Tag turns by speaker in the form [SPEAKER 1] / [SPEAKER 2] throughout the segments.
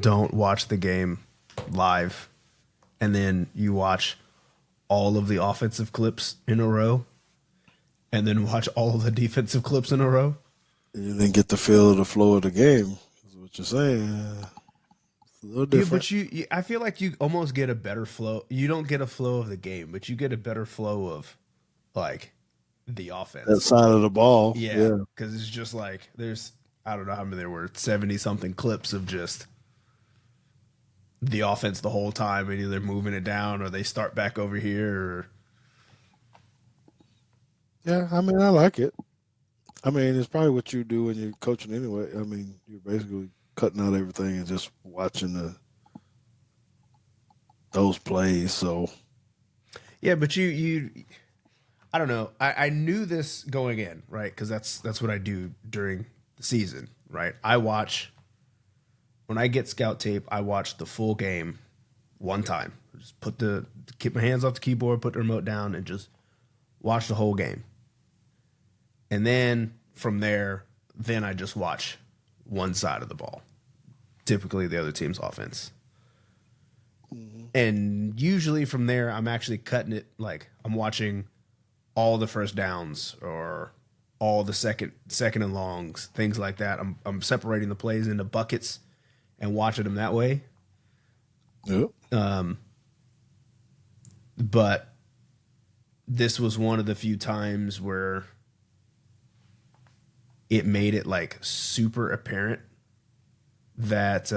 [SPEAKER 1] don't watch the game live and then you watch all of the offensive clips in a row and then watch all of the defensive clips in a row.
[SPEAKER 2] You didn't get the feel of the flow of the game, is what you're saying. It's a little
[SPEAKER 1] Yeah,
[SPEAKER 2] different.
[SPEAKER 1] but I feel like you almost get a better flow. You don't get a flow of the game, but you get a better flow of like the
[SPEAKER 2] That
[SPEAKER 1] offense.
[SPEAKER 2] side of the ball,
[SPEAKER 1] Yeah,
[SPEAKER 2] yeah.
[SPEAKER 1] because it's just like there's I don't know how many there were 70 something clips of just the offense the whole time, and either moving it down or they start back over here. Or
[SPEAKER 2] Yeah, I mean, I like it. I mean, it's probably what you do when you're coaching anyway. I mean, you're basically cutting out everything and just watching those plays. So,
[SPEAKER 1] yeah, but you I don't know. I knew this going in, right? Because that's what I do during the season, right? I watch when I get scout tape. I watch the full game one time. Just keep my hands off the keyboard, put the remote down, and just watch the whole game. And then from there, then I just watch one side of the ball, typically the other team's offense.
[SPEAKER 2] mhm.
[SPEAKER 1] And usually from there, I'm actually cutting it like I'm watching all the first downs or all the second and longs, things like that. I'm separating the plays into buckets and watching them that way.
[SPEAKER 2] Yep.
[SPEAKER 1] But this was one of the few times where it made it like super apparent that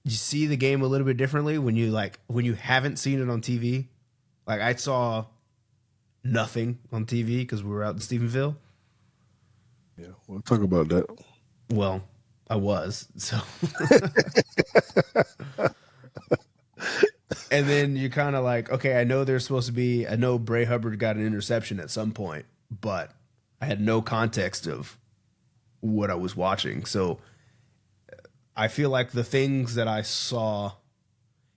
[SPEAKER 1] you see the game a little bit differently when you haven't seen it on TV. Like I saw nothing on TV because we were out in Stephenville.
[SPEAKER 2] Yeah, we'll talk about that.
[SPEAKER 1] Well, I was so, and then you're kind of like, okay, I know there's supposed to be. I know Bray Hubbard got an interception at some point, but I had no context of what I was watching. So I feel like the things that I saw,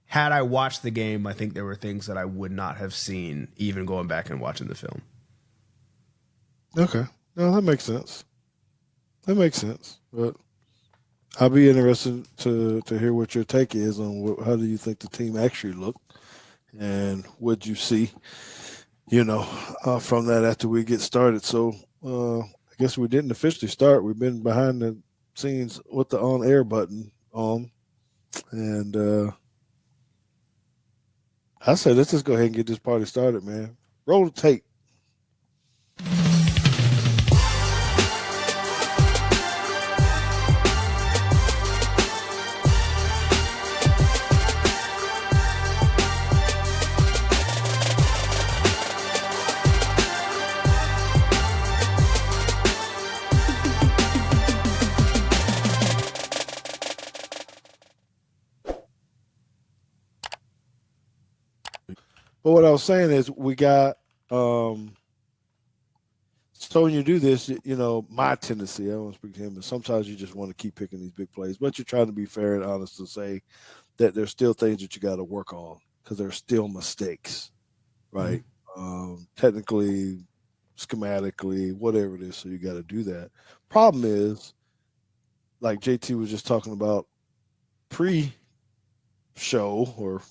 [SPEAKER 1] had I watched the game, I think there were things that I would not have seen even going back and watching the film.
[SPEAKER 2] Okay. No, that makes sense. That makes sense. But I'll be interested to hear what your take is on how do you think the team actually looked and what you see, from that after we get started. So I guess we didn't officially start. We've been behind the scenes with the on air button on, and I say let's just go ahead and get this party started, man. Roll the tape. But what I was saying is we got so when you do this, my tendency, I don't want to speak to him, is sometimes you just want to keep picking these big plays, but you're trying to be fair and honest to say that there's still things that you got to work on because there's still mistakes, right? Technically, schematically, whatever it is. So you got to do that. Problem is, like JT was just talking about pre-show or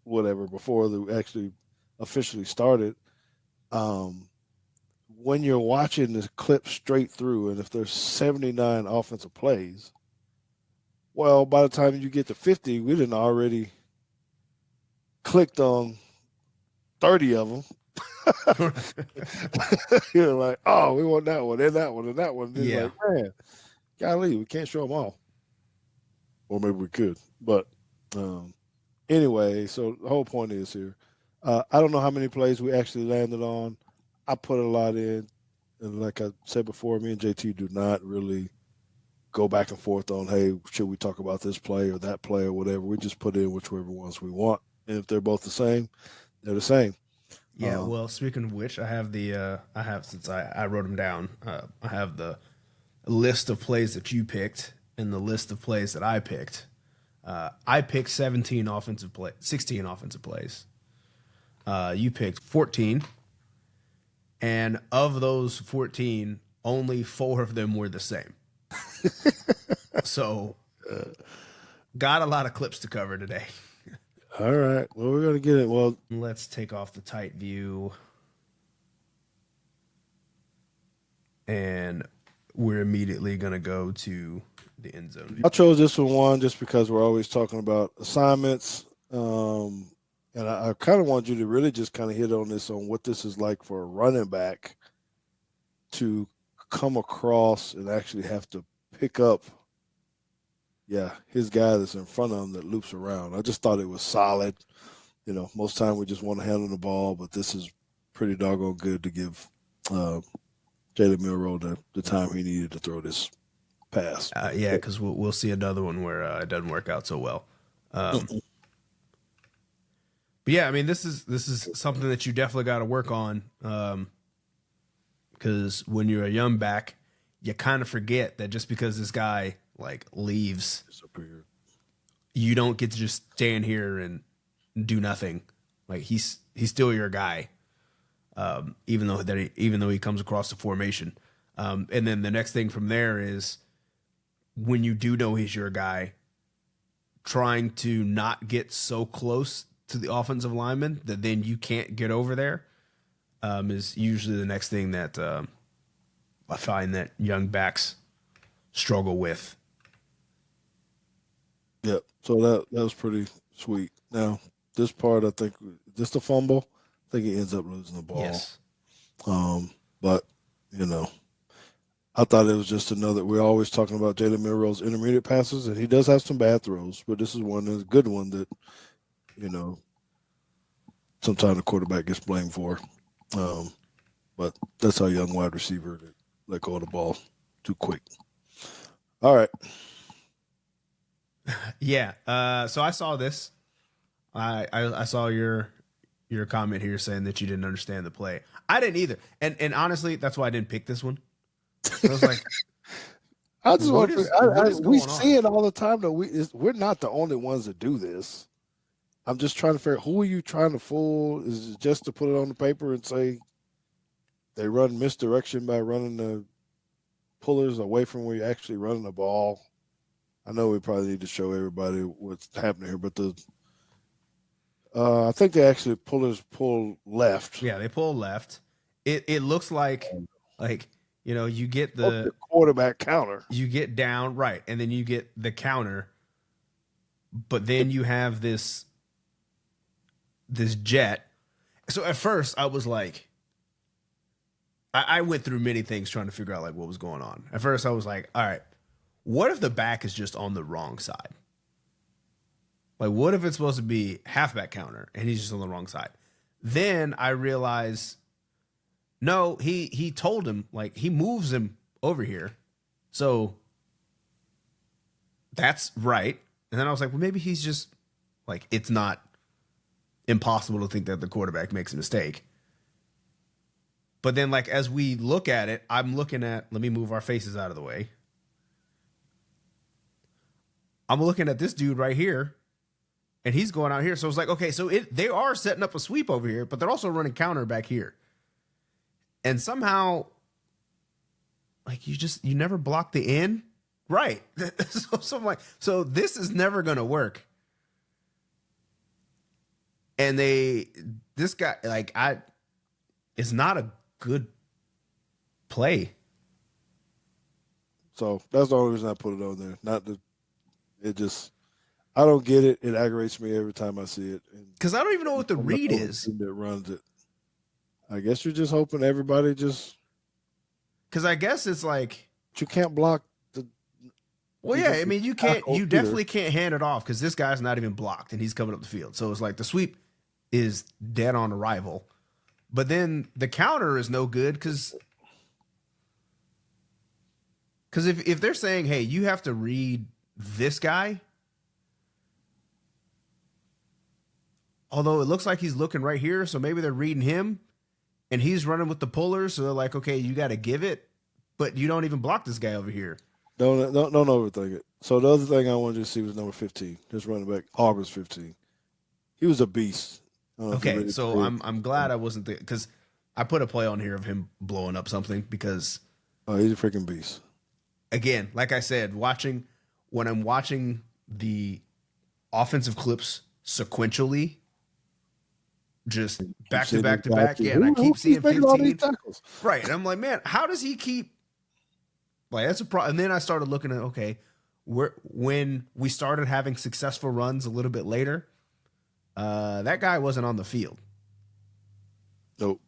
[SPEAKER 2] whatever before they actually officially started. Um, when you're watching this clip straight through, and if there's 79 offensive plays, well, by the time you get to 50, we didn't already clicked on 30 of them. You're like, oh, we want that one, and that one, and that one. And
[SPEAKER 1] Yeah.
[SPEAKER 2] like, man, golly, we can't show them all. Or maybe we could. But anyway, so the whole point is here. I don't know how many plays we actually landed on. I put a lot in. And like I said before, me and JT do not really go back and forth on, hey, should we talk about this play or that play or whatever. We just put in whichever ones we want. And if they're both the same, they're the same.
[SPEAKER 1] Yeah, well, speaking of which, since I wrote them down, I have the list of plays that you picked and the list of plays that I picked. I picked 16 offensive plays. You picked 14. And of those 14, only 4 of them were the same. So, got a lot of clips to cover today.
[SPEAKER 2] All right. Well, we're gonna get it. Well,
[SPEAKER 1] Let's take off the tight view. And we're immediately going to go to the end zone.
[SPEAKER 2] I chose this one just because we're always talking about assignments. And I kind of want you to really just kind of hit on this on what this is like for a running back to come across and actually have to pick up, his guy that's in front of him that loops around. I just thought it was solid. Most time we just want to handle the ball, but this is pretty doggone good to give Jalen Milroe the time he needed to throw this pass.
[SPEAKER 1] Yeah, because we'll see another one where it doesn't work out so well. But yeah, I mean, this is something that you definitely got to work on, because when you're a young back, you kind of forget that just because this guy like leaves, you don't get to just stand here and do nothing. Like he's still your guy, even though he comes across the formation. And then the next thing from there is when you do know he's your guy, trying to not get so close to the offensive lineman that then you can't get over there, is usually the next thing that I find that young backs struggle with.
[SPEAKER 2] Yep. So that was pretty sweet. Now this part, I think, just a fumble. I think he ends up losing the ball.
[SPEAKER 1] Yes.
[SPEAKER 2] But I thought it was just another. We're always talking about Jalen Milroe's intermediate passes, and he does have some bad throws, but this is a good one that sometimes the quarterback gets blamed for. But that's our young wide receiver that let go of the ball too quick. All right.
[SPEAKER 1] Yeah. So I saw this. I saw your comment here saying that you didn't understand the play. I didn't either. And honestly, that's why I didn't pick this one. I was like,
[SPEAKER 2] I just want we see
[SPEAKER 1] on?
[SPEAKER 2] it all the time though. We're not the only ones that do this. I'm just trying to figure out who are you trying to fool? Is it just to put it on the paper and say they run misdirection by running the pullers away from where you're actually running the ball? I know we probably need to show everybody what's happening here, but I think they actually pullers pull left.
[SPEAKER 1] Yeah, they pull left. It looks like you get the
[SPEAKER 2] quarterback counter.
[SPEAKER 1] You get down, right, and then you get the counter, but then you have this jet. So at first I was like, I went through many things trying to figure out like what was going on. At first I was like, all right, what if the back is just on the wrong side? Like, what if it's supposed to be halfback counter and he's just on the wrong side? Then I realized, no, he told him, like, he moves him over here. So that's right. And then I was like, well, maybe he's just, like, it's not impossible to think that the quarterback makes a mistake. But then, like, as we look at it, I'm looking at, let me move our faces out of the way. I'm looking at this dude right here, and he's going out here. So it's like, okay, so they are setting up a sweep over here, but they're also running counter back here. And somehow, like, you never block the end. Right. So I'm like, so this is never going to work. And this guy, like, it's not a good play.
[SPEAKER 2] So that's the only reason I put it on there. I don't get it. It aggravates me every time I see it.
[SPEAKER 1] Because I don't even know what the read is.
[SPEAKER 2] That runs it. I guess you're just hoping everybody just.
[SPEAKER 1] Because I guess it's like.
[SPEAKER 2] But you can't block the.
[SPEAKER 1] Well, yeah, I mean, you can't. You definitely can't hand it off because this guy's not even blocked and he's coming up the field. So it's like the sweep is dead on arrival. But then the counter is no good because if they're saying, hey, you have to read this guy, although it looks like he's looking right here, so maybe they're reading him and he's running with the pullers, so they're like, okay, you got to give it, but you don't even block this guy over here.
[SPEAKER 2] Don't overthink it. So the other thing I wanted to see was number 15, just running back, August 15. He was a beast.
[SPEAKER 1] Okay, so I'm glad I wasn't there because I put a play on here of him blowing up something because
[SPEAKER 2] he's a freaking beast.
[SPEAKER 1] again, like I said, when I'm watching the offensive clips sequentially, just
[SPEAKER 2] Keep
[SPEAKER 1] back to
[SPEAKER 2] seeing this
[SPEAKER 1] back to
[SPEAKER 2] guy
[SPEAKER 1] back.
[SPEAKER 2] too.
[SPEAKER 1] Yeah, and I
[SPEAKER 2] Who
[SPEAKER 1] keep
[SPEAKER 2] keeps
[SPEAKER 1] seeing
[SPEAKER 2] making all these
[SPEAKER 1] 15.
[SPEAKER 2] tackles?
[SPEAKER 1] Right. And I'm like, man, how does he keep like that's a problem? And then I started looking at okay, when we started having successful runs a little bit later, that guy wasn't on the field.
[SPEAKER 2] Nope.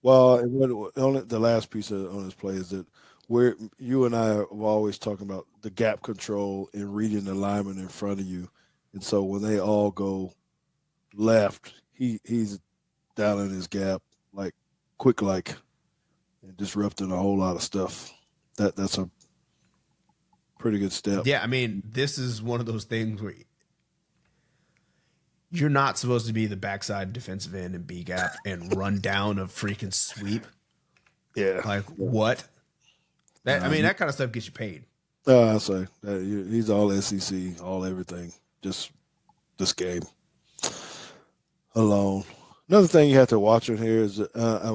[SPEAKER 2] Well, and on the last piece on this play is that where you and I are always talking about the gap control and reading the lineman in front of you, and so when they all go left, he's down in his gap like quick like and disrupting a whole lot of stuff. That's a pretty good step.
[SPEAKER 1] Yeah, I mean, this is one of those things where you're not supposed to be the backside defensive end and B gap and run down a freaking sweep.
[SPEAKER 2] Yeah.
[SPEAKER 1] Like what? That I
[SPEAKER 2] Uh,
[SPEAKER 1] mean, that kind of stuff gets you paid.
[SPEAKER 2] I say he's all SEC, all everything. Just this game alone. Another thing you have to watch on here is I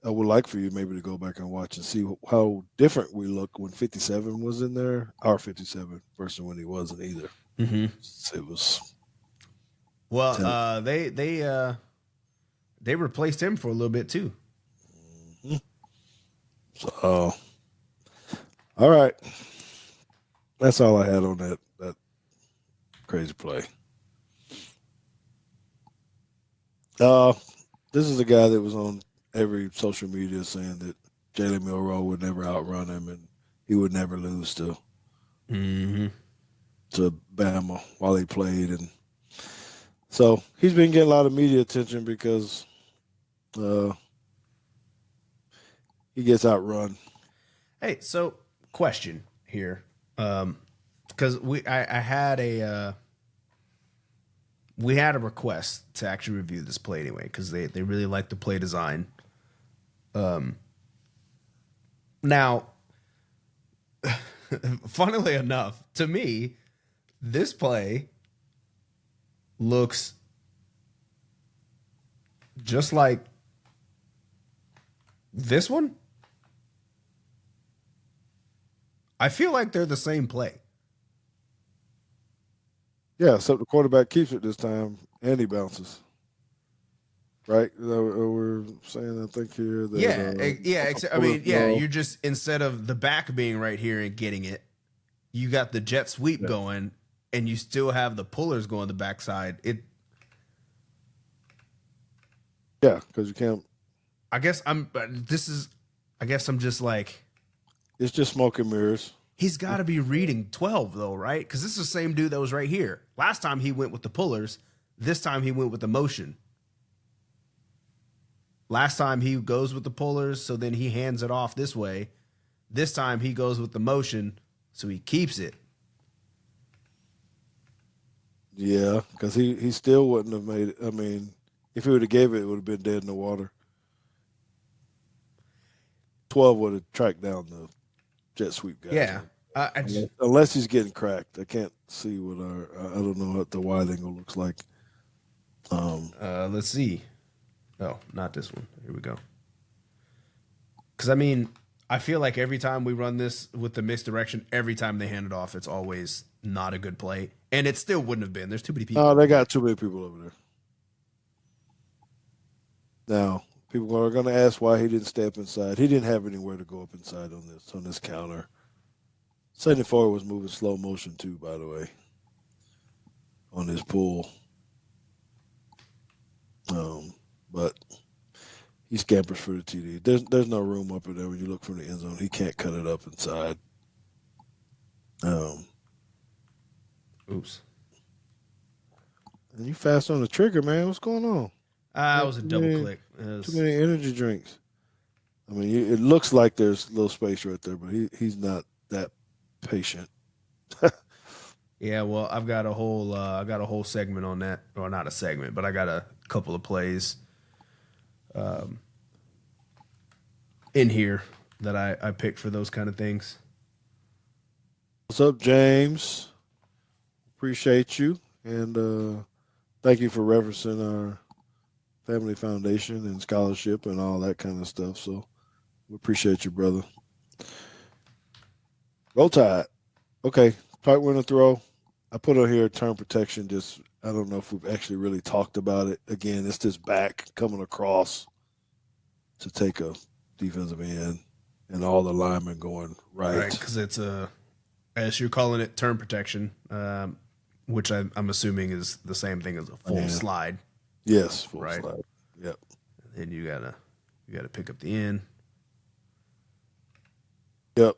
[SPEAKER 2] would like for you maybe to go back and watch and see how different we look when 57 was in there, our 57 versus when he wasn't either.
[SPEAKER 1] Mm-hmm.
[SPEAKER 2] It was
[SPEAKER 1] Well, they replaced him for a little bit too.
[SPEAKER 2] mm-hmm. So all right, that's all I had on that crazy play. Uh, this is a guy that was on every social media saying that Jalen Milroe would never outrun him and he would never lose
[SPEAKER 1] Mm-hmm.
[SPEAKER 2] to Bama while he played, and so he's been getting a lot of media attention because uh, he gets outrun.
[SPEAKER 1] Hey, so question here, because I had a we had a request to actually review this play anyway because they really like the play design. Now, funnily enough, to me, this play looks just like this one. I feel like they're the same play.
[SPEAKER 2] Yeah, except the quarterback keeps it this time and he bounces. Right? Is that what we're saying? I think here
[SPEAKER 1] Yeah,
[SPEAKER 2] that
[SPEAKER 1] yeah. Except, I mean, yeah. You're just instead of the back being right here and getting it, you got the jet sweep
[SPEAKER 2] yeah,
[SPEAKER 1] going, and you still have the pullers going the backside. It.
[SPEAKER 2] yeah, because you can't.
[SPEAKER 1] I guess I'm. This is. I guess I'm just like
[SPEAKER 2] It's just smoke and mirrors.
[SPEAKER 1] he's got to be reading 12 though, right? Because this is the same dude that was right here. Last time he went with the pullers. This time he went with the motion. Last time he goes with the pullers, so then he hands it off this way. This time he goes with the motion, so he keeps it.
[SPEAKER 2] Yeah, because he still wouldn't have made it. I mean, if he would have gave it, it would have been dead in the water. 12 would have tracked down the jet sweep guys.
[SPEAKER 1] Yeah. I just,
[SPEAKER 2] Unless he's getting cracked. I can't see what I don't know what the wide angle looks like.
[SPEAKER 1] let's see. Oh, not this one. Here we go. Because I mean, I feel like every time we run this with the mixed direction, every time they hand it off, it's always not a good play, and it still wouldn't have been. There's too many people.
[SPEAKER 2] Oh, they got too many people over there. Now, people are going to ask why he didn't step inside. He didn't have anywhere to go up inside on this counter. 74 was moving slow motion too, by the way, on his pull. But he scampers for the TD. There's no room up in there when you look from the end zone. He can't cut it up inside.
[SPEAKER 1] Oops.
[SPEAKER 2] And you fast on the trigger, man. What's going on?
[SPEAKER 1] It was a double click.
[SPEAKER 2] Too many energy drinks. I mean, it looks like there's a little space right there, but he's not that patient.
[SPEAKER 1] Yeah, well, I've got a whole segment on that, or not a segment, but I got a couple of plays in here that I picked for those kind of things.
[SPEAKER 2] What's up, James? Appreciate you, and thank you for referencing our family foundation and scholarship and all that kind of stuff. So we appreciate you, brother. Roll Tide. Okay, part winner throw. I put on here turn protection. Just I don't know if we've actually really talked about it. Again, it's this back coming across to take a defensive end, and all the linemen going
[SPEAKER 1] right?
[SPEAKER 2] right.
[SPEAKER 1] Because it's as you're calling it, turn protection, which I'm assuming is the same thing as a full
[SPEAKER 2] And
[SPEAKER 1] slide,
[SPEAKER 2] yes, full
[SPEAKER 1] right?
[SPEAKER 2] slide. Yep.
[SPEAKER 1] And you gotta pick up the end.
[SPEAKER 2] Yep.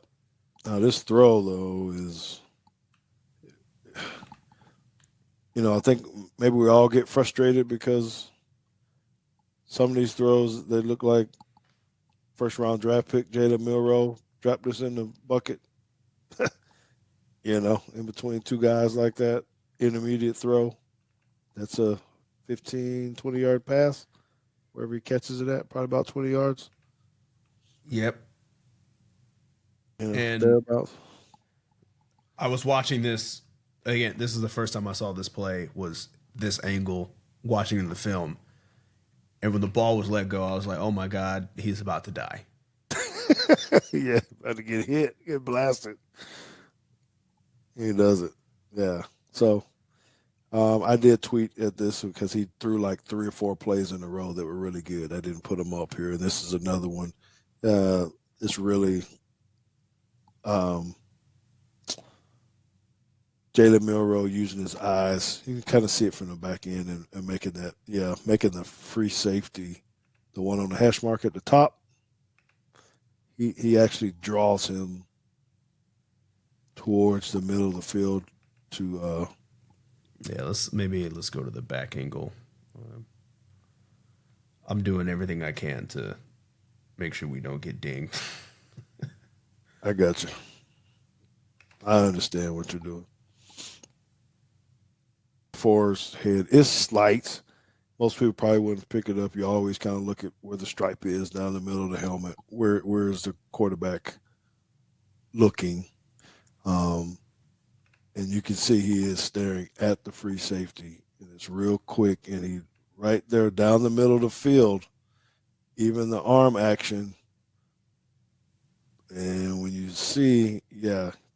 [SPEAKER 2] Now this throw though is, I think maybe we all get frustrated because some of these throws they look like first round draft pick Jada Milrow dropped this in the bucket. In between two guys like that, intermediate throw. That's a 15, 20-yard pass. Wherever he catches it at, probably about 20 yards.
[SPEAKER 1] Yep. And
[SPEAKER 2] Thereabouts.
[SPEAKER 1] I was watching this again. This is the first time I saw this play. Was this angle watching in the film? And when the ball was let go, I was like, "Oh my god, he's about to die."
[SPEAKER 2] Yeah, about to get hit, get blasted. He does it. Yeah. So I did tweet at this because he threw like 3 or 4 plays in a row that were really good. I didn't put them up here. This is another one. It's really um, Jalen Milrow using his eyes. You can kind of see it from the back end and making that, making the free safety, the one on the hash mark at the top. He actually draws him towards the middle of the field to
[SPEAKER 1] Yeah, let's go to the back angle. I'm doing everything I can to make sure we don't get dinged.
[SPEAKER 2] I got you. I understand what you're doing. For's head is slight. Most people probably wouldn't pick it up. You always kind of look at where the stripe is down the middle of the helmet. Where is the quarterback looking? Um, and you can see he is staring at the free safety, and it's real quick. And he right there down the middle of the field, even the arm action. And when you see,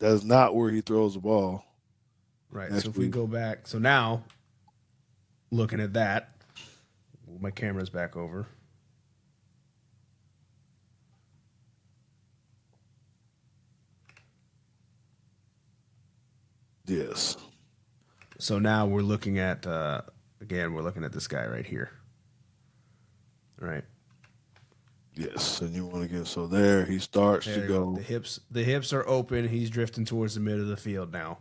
[SPEAKER 2] that's not where he throws the ball.
[SPEAKER 1] Right. So if we
[SPEAKER 2] Actually,
[SPEAKER 1] go back, so now looking at that, my camera's back over.
[SPEAKER 2] yes.
[SPEAKER 1] So now we're looking at again, we're looking at this guy right here. Right.
[SPEAKER 2] Yes, and you want to get so there he starts to
[SPEAKER 1] There you go.
[SPEAKER 2] go,
[SPEAKER 1] The hips are open. He's drifting towards the middle of the field now.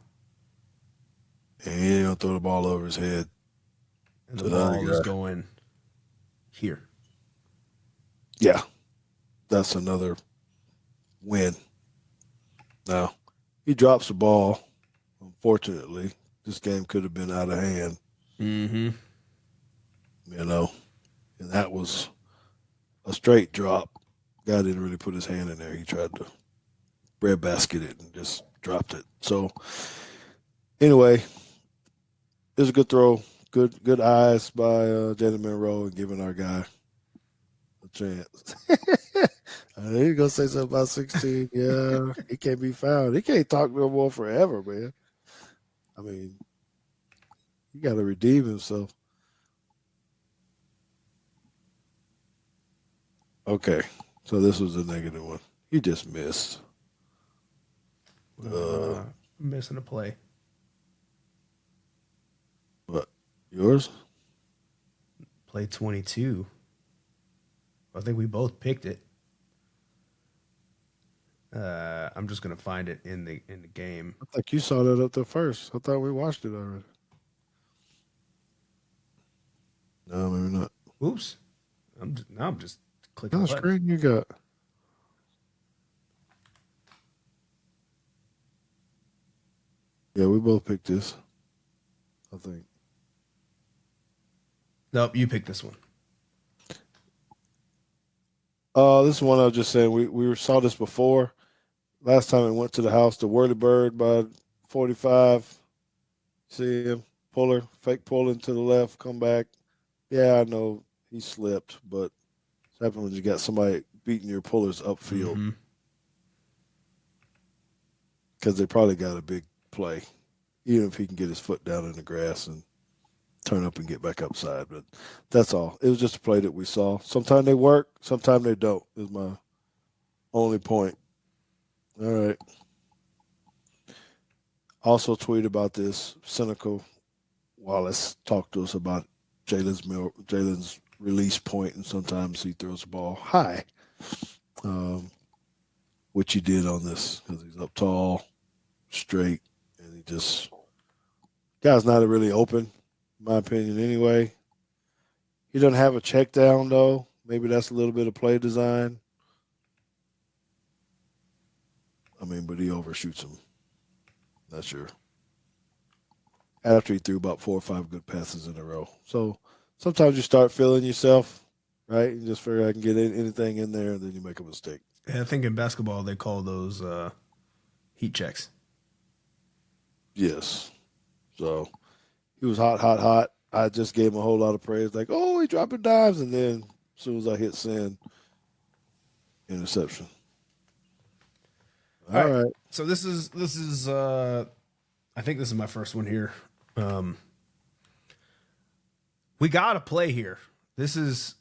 [SPEAKER 2] and he ain't gonna throw the ball over his head
[SPEAKER 1] And the
[SPEAKER 2] to the other
[SPEAKER 1] ball is
[SPEAKER 2] guy.
[SPEAKER 1] going here.
[SPEAKER 2] Yeah, that's another win. Now he drops the ball. Unfortunately, this game could have been out of hand.
[SPEAKER 1] Mm-hmm.
[SPEAKER 2] You know, and that was a straight drop. Guy didn't really put his hand in there. He tried to breadbasket it and just dropped it. So anyway, it was a good throw. Good eyes by Jalen Monroe and giving our guy a chance. I knew you gonna say something about 16. Yeah, he can't be found. He can't talk no more forever, man. I mean, he got to redeem himself. Okay, so this was a negative one. He just missed. Uh,
[SPEAKER 1] Missing a play.
[SPEAKER 2] what? Yours?
[SPEAKER 1] Play 22. I think we both picked it. I'm just gonna find it in the game.
[SPEAKER 2] I think you saw that up there first. I thought we watched it already. No, maybe not.
[SPEAKER 1] Oops. Now I'm just
[SPEAKER 2] How
[SPEAKER 1] clicking
[SPEAKER 2] much
[SPEAKER 1] buttons.
[SPEAKER 2] screen you got? Yeah, we both picked this. I think.
[SPEAKER 1] Nope, you picked this one.
[SPEAKER 2] This is one I was just saying. We saw this before. Last time it went to the house, the Whirly Bird by 45. See him, puller, fake pulling to the left, come back. Yeah, I know he slipped, but it's happened when you got somebody beating your pullers upfield.
[SPEAKER 1] Mm-hmm.
[SPEAKER 2] because they probably got a big play, even if he can get his foot down in the grass and turn up and get back upside. But that's all. It was just a play that we saw. Sometimes they work, sometimes they don't, is my only point. All right. Also tweet about this. Cynical Wallace talked to us about Jalen's release point, and sometimes he throws the ball high, which he did on this because he's up tall, straight, and he just guy's not really open, in my opinion. Anyway, he doesn't have a check down though. Maybe that's a little bit of play design. I mean, but he overshoots him. Not sure. After he threw about 4 or 5 good passes in a row. So sometimes you start feeling yourself, right? You just figure I can get anything in there, and then you make a mistake.
[SPEAKER 1] I think in basketball they call those heat checks.
[SPEAKER 2] Yes. So he was hot, hot, hot. I just gave him a whole lot of praise, like, oh, he dropping dimes, and then as soon as I hit send, interception. All right.
[SPEAKER 1] So this is I think this is my first one here. We got to play here. This is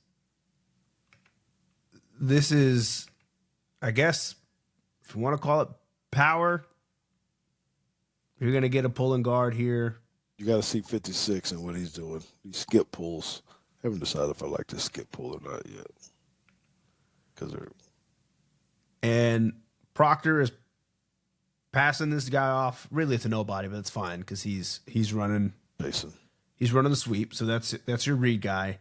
[SPEAKER 1] I guess if you want to call it power, you're going to get a pulling guard here.
[SPEAKER 2] You got to see 56 and what he's doing. He skip pulls. I haven't decided if I like this skip pull or not yet.
[SPEAKER 1] And Proctor is passing this guy off really to nobody, but it's fine because he's running
[SPEAKER 2] Jason.
[SPEAKER 1] He's running the sweep, so that's your read guy.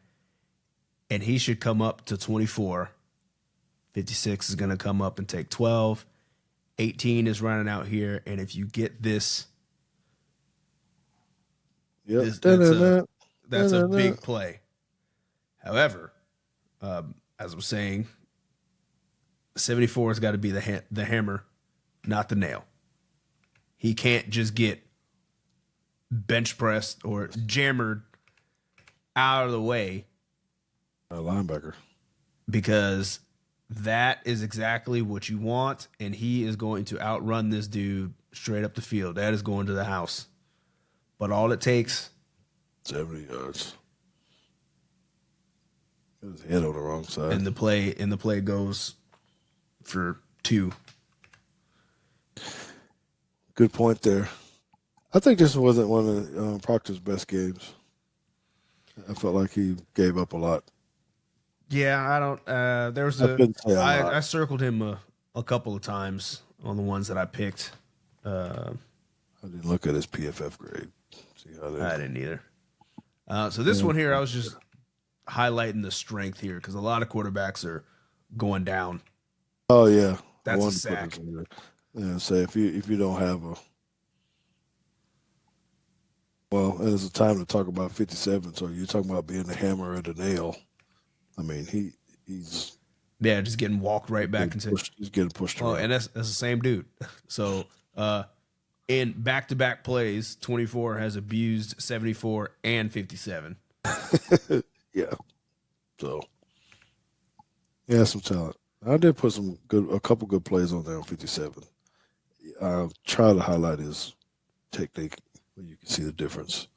[SPEAKER 1] And he should come up to 24. 56 is going to come up and take 12. 18 is running out here, and if you get this,
[SPEAKER 2] yep.
[SPEAKER 1] That's a big play. However, as I'm saying, 74 has got to be the hammer, not the nail. He can't just get bench pressed or jammered out of the way.
[SPEAKER 2] A linebacker.
[SPEAKER 1] Because that is exactly what you want, and he is going to outrun this dude straight up the field. That is going to the house. But all it takes
[SPEAKER 2] 70 yards. His head on the wrong side.
[SPEAKER 1] And the play goes for 2.
[SPEAKER 2] Good point there. I think this wasn't one of Proctor's best games. I felt like he gave up a lot.
[SPEAKER 1] Yeah, I don't. There was I circled him a couple of times on the ones that I picked.
[SPEAKER 2] I didn't look at his PFF grade. See how that.
[SPEAKER 1] I didn't either. So this one here, I was just highlighting the strength here because a lot of quarterbacks are going down.
[SPEAKER 2] Oh yeah,
[SPEAKER 1] that's a sack.
[SPEAKER 2] Yeah, say if you don't have a well, it's a time to talk about 57. So you're talking about being the hammer or the nail. I mean, he's
[SPEAKER 1] just getting walked right back into.
[SPEAKER 2] He's getting pushed around.
[SPEAKER 1] And that's the same dude. So in back-to-back plays, 24 has abused 74 and 57.
[SPEAKER 2] Yeah. So yeah, some talent. I did put a couple good plays on there on 57. I'll try to highlight his technique where you can see the difference.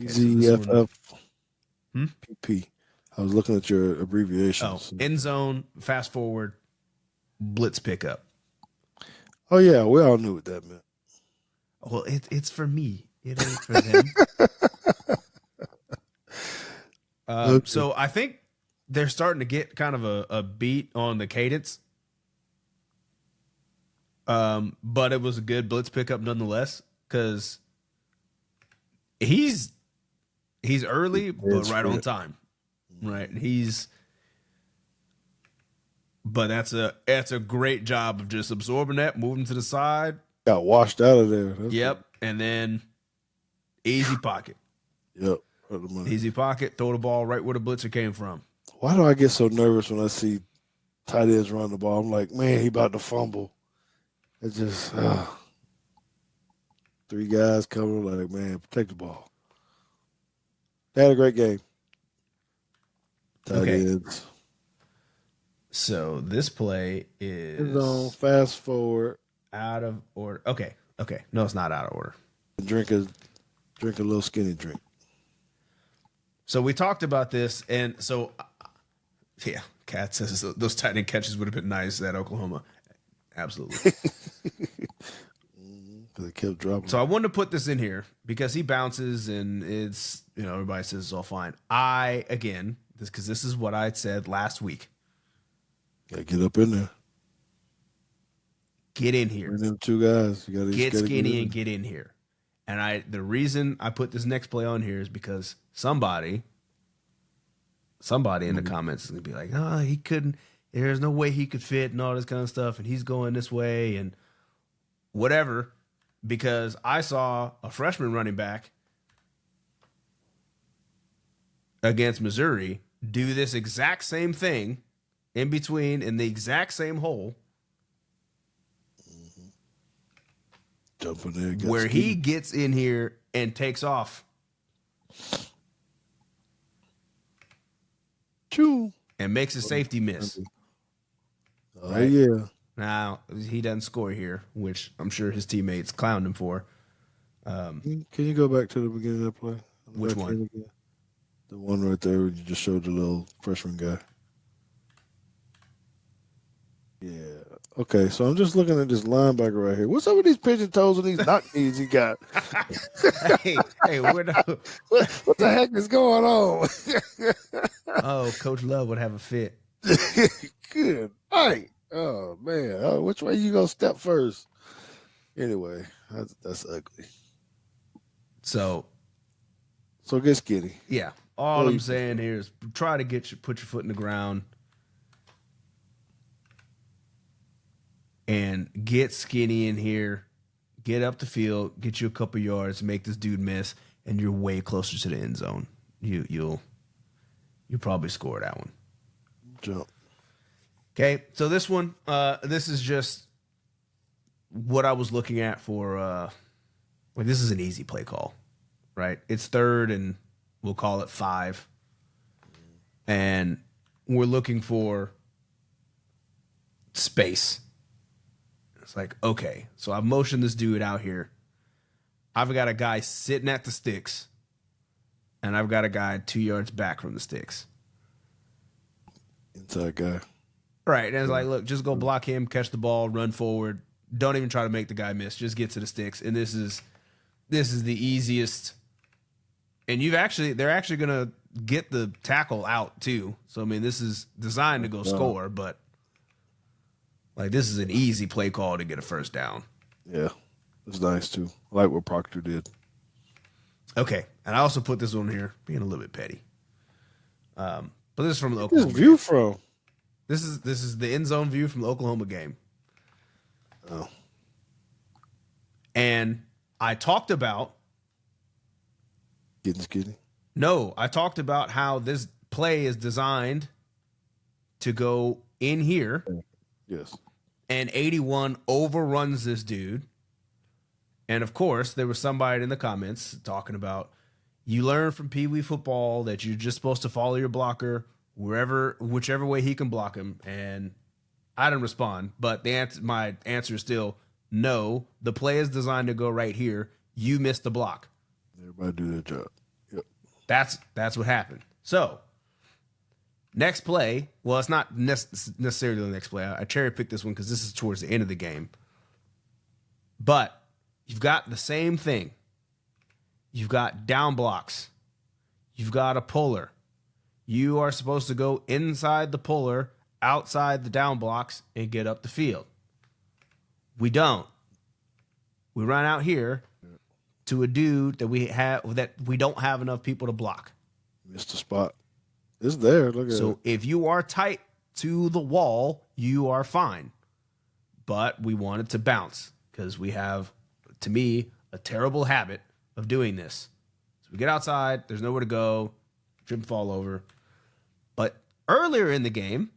[SPEAKER 2] EZFF PP. I was looking at your abbreviations.
[SPEAKER 1] End zone, fast forward, blitz pickup.
[SPEAKER 2] Oh yeah, we all knew what that meant.
[SPEAKER 1] Well, it's for me. It ain't for them. Okay. So I think they're starting to get kind of a beat on the cadence. But it was a good blitz pickup nonetheless because he's early but right on time, right? But that's a great job of just absorbing that, moving to the side.
[SPEAKER 2] Got washed out of there.
[SPEAKER 1] Yep, and then easy pocket.
[SPEAKER 2] Yep,
[SPEAKER 1] easy pocket. Throw the ball right where the blitzer came from.
[SPEAKER 2] Why do I get so nervous when I see tight ends run the ball? I'm like, man, he about to fumble. It's just 3 guys coming. Like, man, protect the ball. They had a great game. Tight ends.
[SPEAKER 1] So this play is
[SPEAKER 2] fast forward.
[SPEAKER 1] Out of order. Okay. No, it's not out of order.
[SPEAKER 2] Drink a little skinny drink.
[SPEAKER 1] So we talked about this, and so yeah, Kat says those tight end catches would have been nice at Oklahoma. Absolutely.
[SPEAKER 2] They kept dropping.
[SPEAKER 1] So I wanted to put this in here because he bounces, and it's everybody says it's all fine. This is what I said last week.
[SPEAKER 2] Gotta get up in there.
[SPEAKER 1] Get in here.
[SPEAKER 2] Bring them two guys. You gotta
[SPEAKER 1] Get skinny and get in here. And the reason I put this next play on here is because somebody in the comments is gonna be like, oh, he couldn't. There's no way he could fit and all this kind of stuff, and he's going this way and whatever. Because I saw a freshman running back against Missouri do this exact same thing in between in the exact same hole.
[SPEAKER 2] Jumping there,
[SPEAKER 1] where he gets in here and takes off.
[SPEAKER 2] Choo.
[SPEAKER 1] And makes a safety miss.
[SPEAKER 2] Oh, right? Yeah.
[SPEAKER 1] Now, he doesn't score here, which I'm sure his teammates clowned him for.
[SPEAKER 2] Can you go back to the beginning of the play?
[SPEAKER 1] Which one?
[SPEAKER 2] The one right there where you just showed the little freshman guy. Yeah. Okay, so I'm just looking at this linebacker right here. What's up with these pigeon toes and these knock knees he got?
[SPEAKER 1] hey, what
[SPEAKER 2] the heck is going on?
[SPEAKER 1] Oh, Coach Love would have a fit.
[SPEAKER 2] Good night. Oh, man. Which way you going to step first? Anyway, that's ugly.
[SPEAKER 1] So
[SPEAKER 2] get skinny.
[SPEAKER 1] Yeah. All I'm saying here is try to put your foot in the ground and get skinny in here, get up the field, get you a couple yards, make this dude miss, and you're way closer to the end zone. You'll probably score that one.
[SPEAKER 2] Jump.
[SPEAKER 1] Okay, so this one, this is just what I was looking at for. This is an easy play call, right? It's third, and we'll call it 5, and we're looking for space. It's like, okay, so I've motioned this dude out here. I've got a guy sitting at the sticks, and I've got a guy 2 yards back from the sticks.
[SPEAKER 2] Inside guy.
[SPEAKER 1] Right, and it's like, look, just go block him, catch the ball, run forward. Don't even try to make the guy miss. Just get to the sticks. And this is the easiest. And they're actually gonna get the tackle out too. So I mean, this is designed to go score, but like this is an easy play call to get a first down.
[SPEAKER 2] Yeah, it's nice too. I like what Proctor did.
[SPEAKER 1] Okay, and I also put this one here, being a little bit petty. But this is from the Oklahoma.
[SPEAKER 2] Where's this view from?
[SPEAKER 1] This is the end zone view from the Oklahoma game.
[SPEAKER 2] Oh.
[SPEAKER 1] And I talked about
[SPEAKER 2] getting skinny.
[SPEAKER 1] No, I talked about how this play is designed to go in here.
[SPEAKER 2] Yes.
[SPEAKER 1] And 81 overruns this dude. And of course, there was somebody in the comments talking about you learn from Pee Wee football that you're just supposed to follow your blocker whichever way he can block him. And I didn't respond, but my answer is still no. The play is designed to go right here. You missed the block.
[SPEAKER 2] Everybody do their job. Yep.
[SPEAKER 1] That's what happened. So next play. Well, it's not necessarily the next play. I cherry picked this one because this is towards the end of the game. But you've got the same thing. You've got down blocks. You've got a puller. You are supposed to go inside the puller, outside the down blocks, and get up the field. We don't. We run out here to a dude that we don't have enough people to block.
[SPEAKER 2] Missed the spot. It's there. Look at it.
[SPEAKER 1] So if you are tight to the wall, you are fine. But we want it to bounce because we have, to me, a terrible habit of doing this. So we get outside, there's nowhere to go, trip and fall over. But earlier in the game,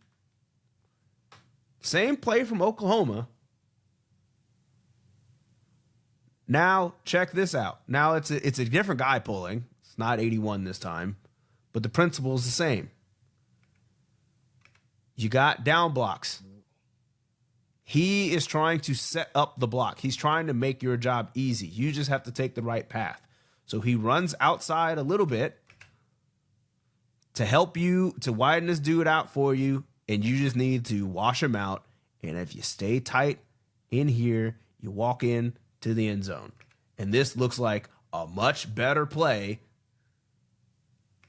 [SPEAKER 1] same play from Oklahoma. Now check this out. Now it's a different guy pulling. It's not 81 this time, but the principle is the same. You got down blocks. He is trying to set up the block. He's trying to make your job easy. You just have to take the right path. So he runs outside a little bit to help you, to widen this dude out for you, and you just need to wash him out. And if you stay tight in here, you walk in to the end zone. And this looks like a much better play.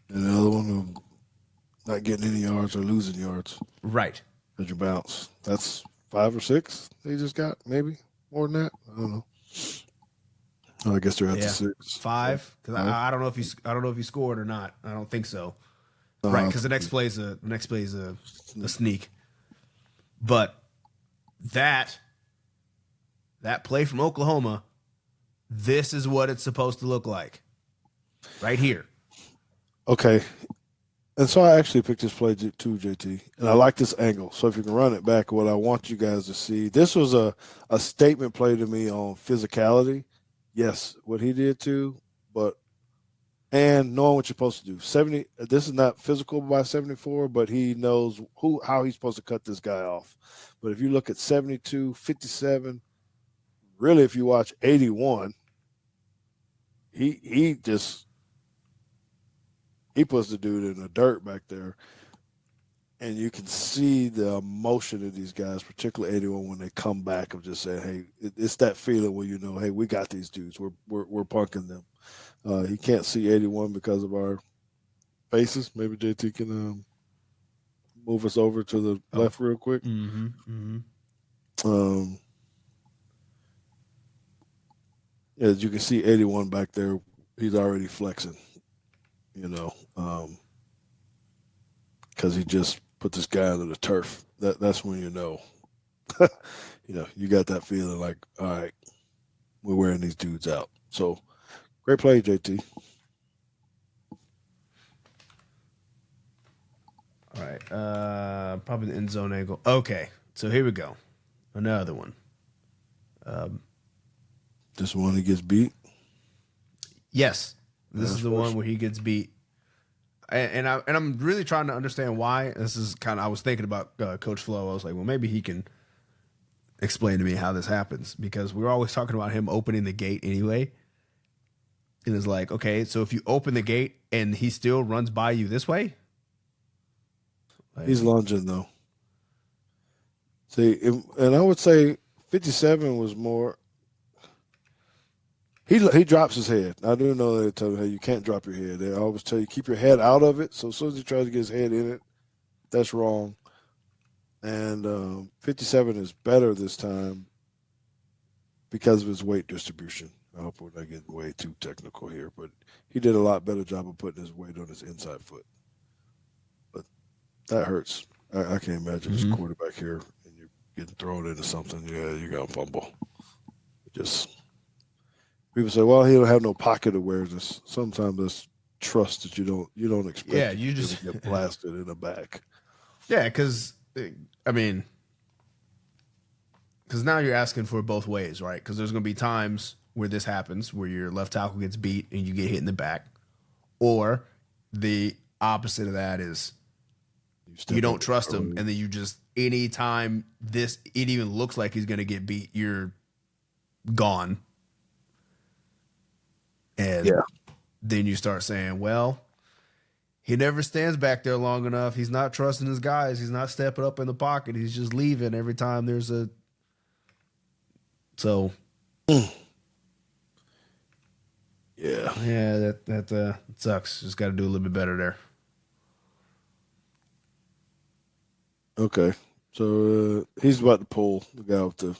[SPEAKER 2] And the other one who not getting any yards or losing yards.
[SPEAKER 1] Right.
[SPEAKER 2] Because you bounce. That's 5 or 6 they just got, maybe more than that. I don't know. Oh, I guess they're at the 6.
[SPEAKER 1] 5. Because I don't know if he scored or not. I don't think so. Right, because the next play is a sneak. But that play from Oklahoma, this is what it's supposed to look like. Right here.
[SPEAKER 2] Okay. And so I actually picked this play too, JT. And I like this angle. So if you can run it back, what I want you guys to see, this was a statement play to me on physicality. Yes, what he did too, and knowing what you're supposed to do. 70. This is not physical by 74, but he knows how he's supposed to cut this guy off. But if you look at 72, 57, really, if you watch 81, he puts the dude in the dirt back there, and you can see the emotion of these guys, particularly 81, when they come back of just saying, "Hey, it's that feeling where you know, hey, we got these dudes. We're punking them." He can't see 81 because of our faces. Maybe JT can move us over to the left real quick. As you can see, 81 back there, he's already flexing, because he just put this guy under the turf. That's when you know, you got that feeling like, all right, we're wearing these dudes out. So great play, JT.
[SPEAKER 1] All right. Probably the end zone angle. Okay. So here we go. Another one.
[SPEAKER 2] This one he gets beat.
[SPEAKER 1] Yes. This is the one where he gets beat. And I'm really trying to understand why. This is kind of, I was thinking about Coach Flo. I was like, well, maybe he can explain to me how this happens, because we're always talking about him opening the gate anyway. And it's like, okay, so if you open the gate and he still runs by you this way?
[SPEAKER 2] He's lunging, though. See, and I would say 57 was more. He drops his head. I do know they tell him, hey, you can't drop your head. They always tell you, keep your head out of it. So as soon as he tries to get his head in it, that's wrong. And 57 is better this time because of his weight distribution. I hope we're not getting way too technical here, but he did a lot better job of putting his weight on his inside foot. But that hurts. I can't imagine this quarterback here and you're getting thrown into something. Yeah, you're going to fumble. Just people say, well, he don't have no pocket awareness. Sometimes that's trust that you don't expect.
[SPEAKER 1] Yeah, you just
[SPEAKER 2] get blasted in the back.
[SPEAKER 1] Yeah, because now you're asking for both ways, right? Because there's going to be times where this happens, where your left tackle gets beat and you get hit in the back, or the opposite of that is you don't trust him, and then you just, anytime it even looks like he's going to get beat, you're gone. And then you start saying, well, he never stands back there long enough. He's not trusting his guys. He's not stepping up in the pocket. He's just leaving every time there's a. So. Yeah, that sucks. Just got to do a little bit better there.
[SPEAKER 2] Okay, so he's about to pull the guy with the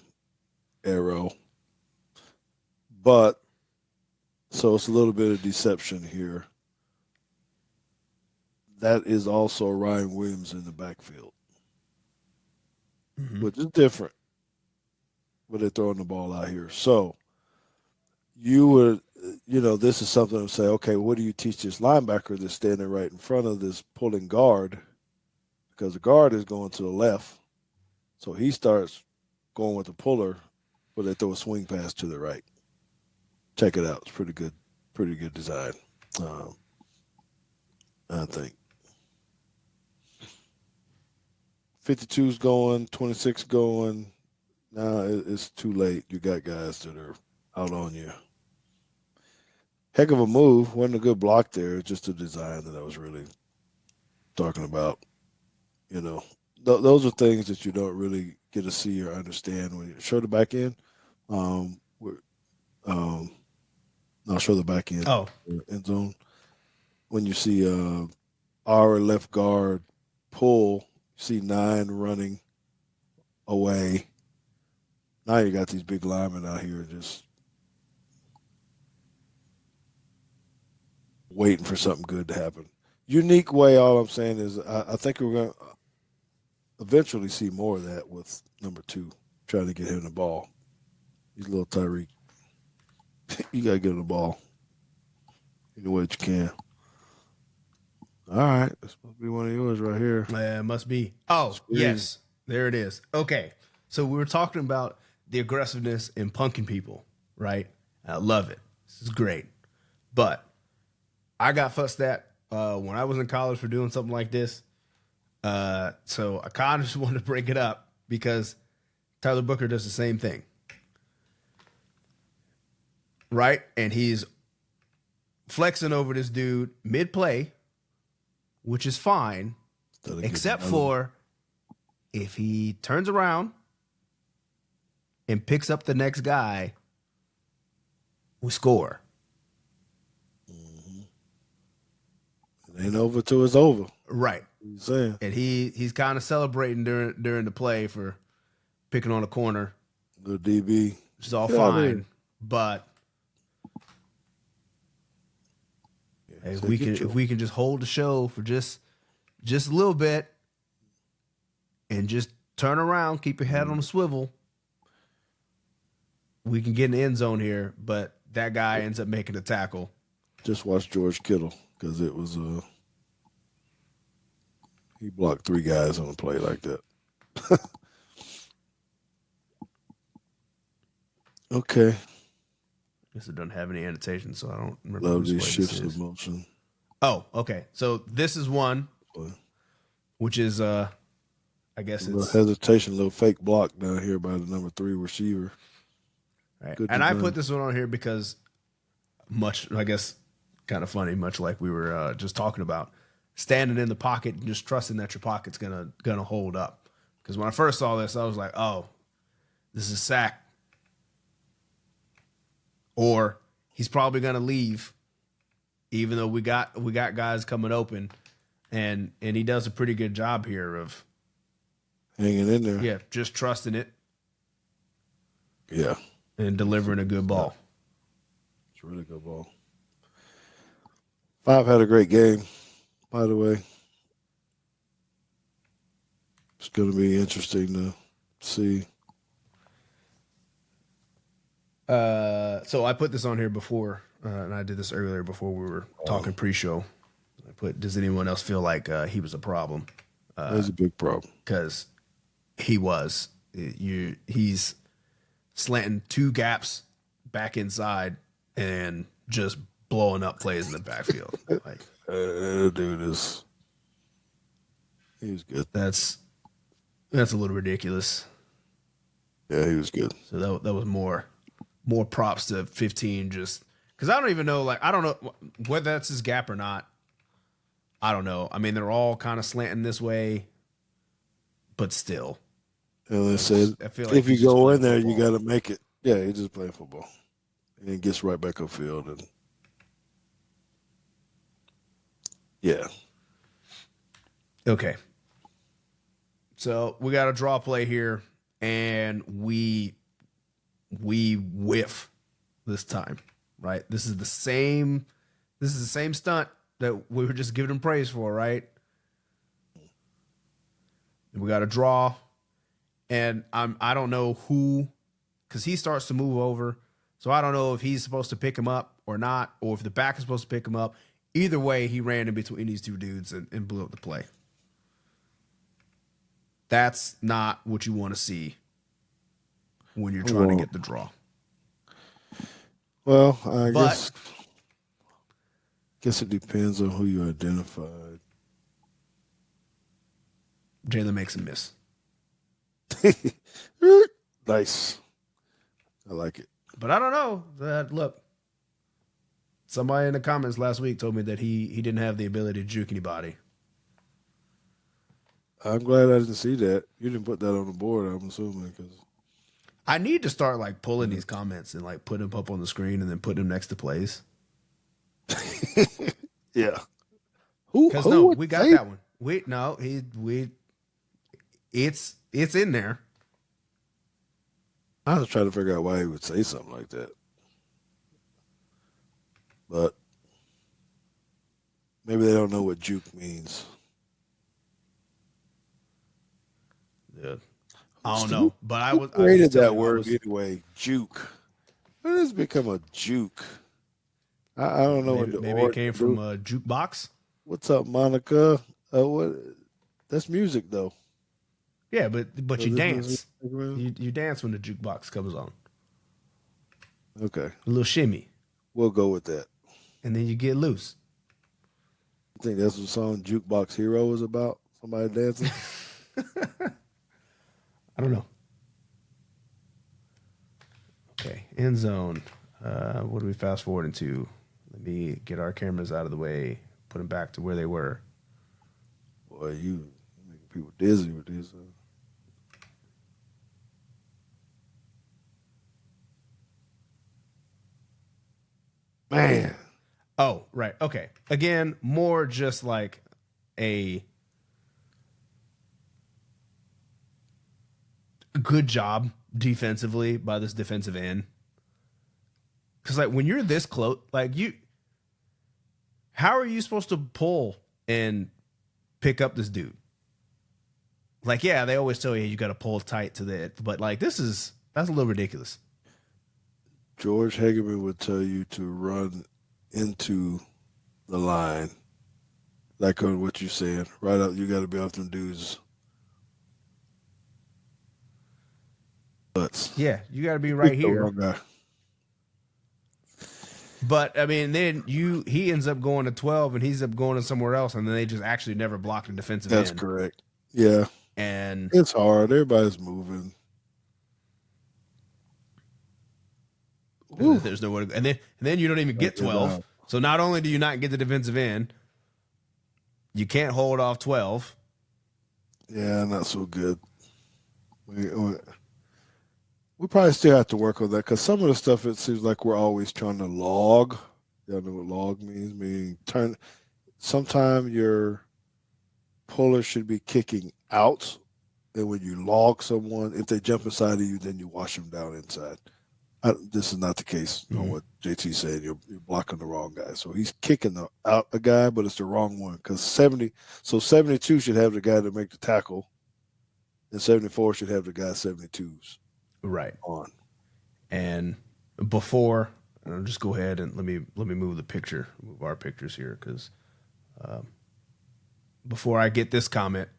[SPEAKER 2] arrow, but so it's a little bit of deception here. That is also Ryan Williams in the backfield, which is different. But they're throwing the ball out here, so you would, this is something to say. Okay, what do you teach this linebacker that's standing right in front of this pulling guard? Because the guard is going to the left, so he starts going with the puller, but they throw a swing pass to the right. Check it out; it's pretty good design. I think 52's going, 26 going. Now it's too late. You got guys that are out on you. Heck of a move. Wasn't a good block there. Just the design that I was really talking about. You know, those are things that you don't really get to see or understand when you show the back end. Um, we're- um, I'll show the back end
[SPEAKER 1] Oh,
[SPEAKER 2] end zone when you see our left guard pull. See 9 running away. Now you got these big linemen out here just waiting for something good to happen. Unique way. All I'm saying is I think we're going to eventually see more of that with number 2 trying to get him the ball. He's a little Tyreek. You got to get him the ball any way that you can. All right. That's supposed to be one of yours right here.
[SPEAKER 1] it must be. Oh,
[SPEAKER 2] Screen.
[SPEAKER 1] yes. There it is. Okay. So we were talking about the aggressiveness in punking people, right? I love it. This is great. But I got fussed at when I was in college for doing something like this. So I kind of just wanted to break it up because Tyler Booker does the same thing. Right? And he's flexing over this dude mid-play, which is fine, except for if he turns around and picks up the next guy, we score.
[SPEAKER 2] It ain't over till it's over.
[SPEAKER 1] Right.
[SPEAKER 2] You saying?
[SPEAKER 1] And he's kind of celebrating during the play for picking on a corner,
[SPEAKER 2] Good DB.
[SPEAKER 1] which is all fine. But hey, if we can just hold the show for just a little bit and just turn around, keep your head on the swivel, we can get in the end zone here. But that guy ends up making a tackle.
[SPEAKER 2] Just watch George Kittle because it was he blocked 3 guys on a play like that. Okay.
[SPEAKER 1] Guess it doesn't have any annotation, so I don't remember.
[SPEAKER 2] Love
[SPEAKER 1] whose
[SPEAKER 2] these
[SPEAKER 1] play
[SPEAKER 2] shifts
[SPEAKER 1] this is.
[SPEAKER 2] of motion.
[SPEAKER 1] Oh, okay. So this is one, which is I guess
[SPEAKER 2] A little
[SPEAKER 1] it's
[SPEAKER 2] hesitation, a little fake block down here by the number 3 receiver.
[SPEAKER 1] right.
[SPEAKER 2] Good
[SPEAKER 1] And I
[SPEAKER 2] design.
[SPEAKER 1] put this one on here because I guess, kind of funny, much like we were just talking about, standing in the pocket and just trusting that your pocket's gonna hold up. Because when I first saw this, I was like, oh, this is a sack. Or he's probably gonna leave, even though we got guys coming open, and he does a pretty good job here of
[SPEAKER 2] Hanging in there.
[SPEAKER 1] just trusting it
[SPEAKER 2] Yeah.
[SPEAKER 1] and delivering a good ball.
[SPEAKER 2] It's a really good ball. 5 had a great game, by the way. It's going to be interesting to see.
[SPEAKER 1] So I put this on here before, and I did this earlier before we were talking pre-show. I put, does anyone else feel like he was a problem?
[SPEAKER 2] That's a big problem.
[SPEAKER 1] Because he was. He's slanting 2 gaps back inside and just blowing up plays in the backfield. Like,
[SPEAKER 2] Dude he was good.
[SPEAKER 1] that's a little ridiculous.
[SPEAKER 2] Yeah, he was good.
[SPEAKER 1] So that was more props to 15, just because I don't even know, like, I don't know whether that's his gap or not. I don't know. I mean, they're all kind of slanting this way, but still.
[SPEAKER 2] And they said,
[SPEAKER 1] I feel like
[SPEAKER 2] if you
[SPEAKER 1] he's just
[SPEAKER 2] go
[SPEAKER 1] playing
[SPEAKER 2] in there,
[SPEAKER 1] football.
[SPEAKER 2] you got to make it. Yeah, he's just playing football. And he gets right back upfield. And yeah.
[SPEAKER 1] Okay. So we got a draw play here, and we whiff this time, right? This is the same stunt that we were just giving him praise for, right? We got a draw, and I don't know who, because he starts to move over, so I don't know if he's supposed to pick him up or not, or if the back is supposed to pick him up. Either way, he ran in between these 2 dudes and blew up the play. That's not what you want to see when you're trying to get the draw.
[SPEAKER 2] Well, I guess it depends on who you identified.
[SPEAKER 1] Jalen makes a miss.
[SPEAKER 2] Nice. I like it.
[SPEAKER 1] But I don't know. Look, somebody in the comments last week told me that he didn't have the ability to juke anybody.
[SPEAKER 2] I'm glad I didn't see that. You didn't put that on the board, I'm assuming, because
[SPEAKER 1] I need to start like pulling these comments and like putting them up on the screen and then putting them next to plays.
[SPEAKER 2] yeah.
[SPEAKER 1] Because no,
[SPEAKER 2] would
[SPEAKER 1] we got
[SPEAKER 2] say
[SPEAKER 1] that one. It's in there.
[SPEAKER 2] I was trying to figure out why he would say something like that. But maybe they don't know what juke means.
[SPEAKER 1] Yeah. I don't know, but I
[SPEAKER 2] Who
[SPEAKER 1] was
[SPEAKER 2] created
[SPEAKER 1] telling
[SPEAKER 2] that
[SPEAKER 1] you,
[SPEAKER 2] word anyway? Juke. When does it become a juke? I don't know
[SPEAKER 1] maybe it came from a jukebox.
[SPEAKER 2] What's up, Monica? What? That's music, though.
[SPEAKER 1] Yeah, but
[SPEAKER 2] So
[SPEAKER 1] you
[SPEAKER 2] this
[SPEAKER 1] dance.
[SPEAKER 2] is-
[SPEAKER 1] You dance when the jukebox comes on.
[SPEAKER 2] Okay,
[SPEAKER 1] A little shimmy,
[SPEAKER 2] we'll go with that.
[SPEAKER 1] and then you get loose.
[SPEAKER 2] I think that's what the song "Jukebox Hero" is about. Somebody dancing.
[SPEAKER 1] I don't know. Okay, end zone. What do we fast forward into? Let me get our cameras out of the way. Put them back to where they were.
[SPEAKER 2] Boy, you making people dizzy with this. Man,
[SPEAKER 1] Oh, right. Okay. Again, more just like a good job defensively by this defensive end. Because like when you're this close, like how are you supposed to pull and pick up this dude? Like, yeah, they always tell you got to pull tight to that, but like that's a little ridiculous.
[SPEAKER 2] George Hagerman would tell you to run into the line, like on what you said. Right up, you got to be off them dudes. Butts.
[SPEAKER 1] Yeah, you got to be right
[SPEAKER 2] The
[SPEAKER 1] here.
[SPEAKER 2] wrong guy.
[SPEAKER 1] But I mean, then he ends up going to 12, and he's up going to somewhere else, and then they just actually never blocked a defensive
[SPEAKER 2] That's
[SPEAKER 1] end.
[SPEAKER 2] correct. Yeah,
[SPEAKER 1] And
[SPEAKER 2] it's hard. Everybody's moving.
[SPEAKER 1] there's nowhere to go. And then you don't even get 12. So not only do you not get the defensive end, you can't hold off 12.
[SPEAKER 2] Yeah, not so good. We probably still have to work on that because some of the stuff it seems like we're always trying to log. Y'all know what log means? Meaning turn. Sometimes your puller should be kicking out, and when you log someone, if they jump inside of you, then you wash them down inside. This is not the case on what JT said. You're blocking the wrong guy. So he's kicking out a guy, but it's the wrong one because 72 should have the guy to make the tackle, and 74 should have the guy 72s.
[SPEAKER 1] Right.
[SPEAKER 2] On.
[SPEAKER 1] And before, I'll just go ahead and let me move our pictures here, because before I get this comment,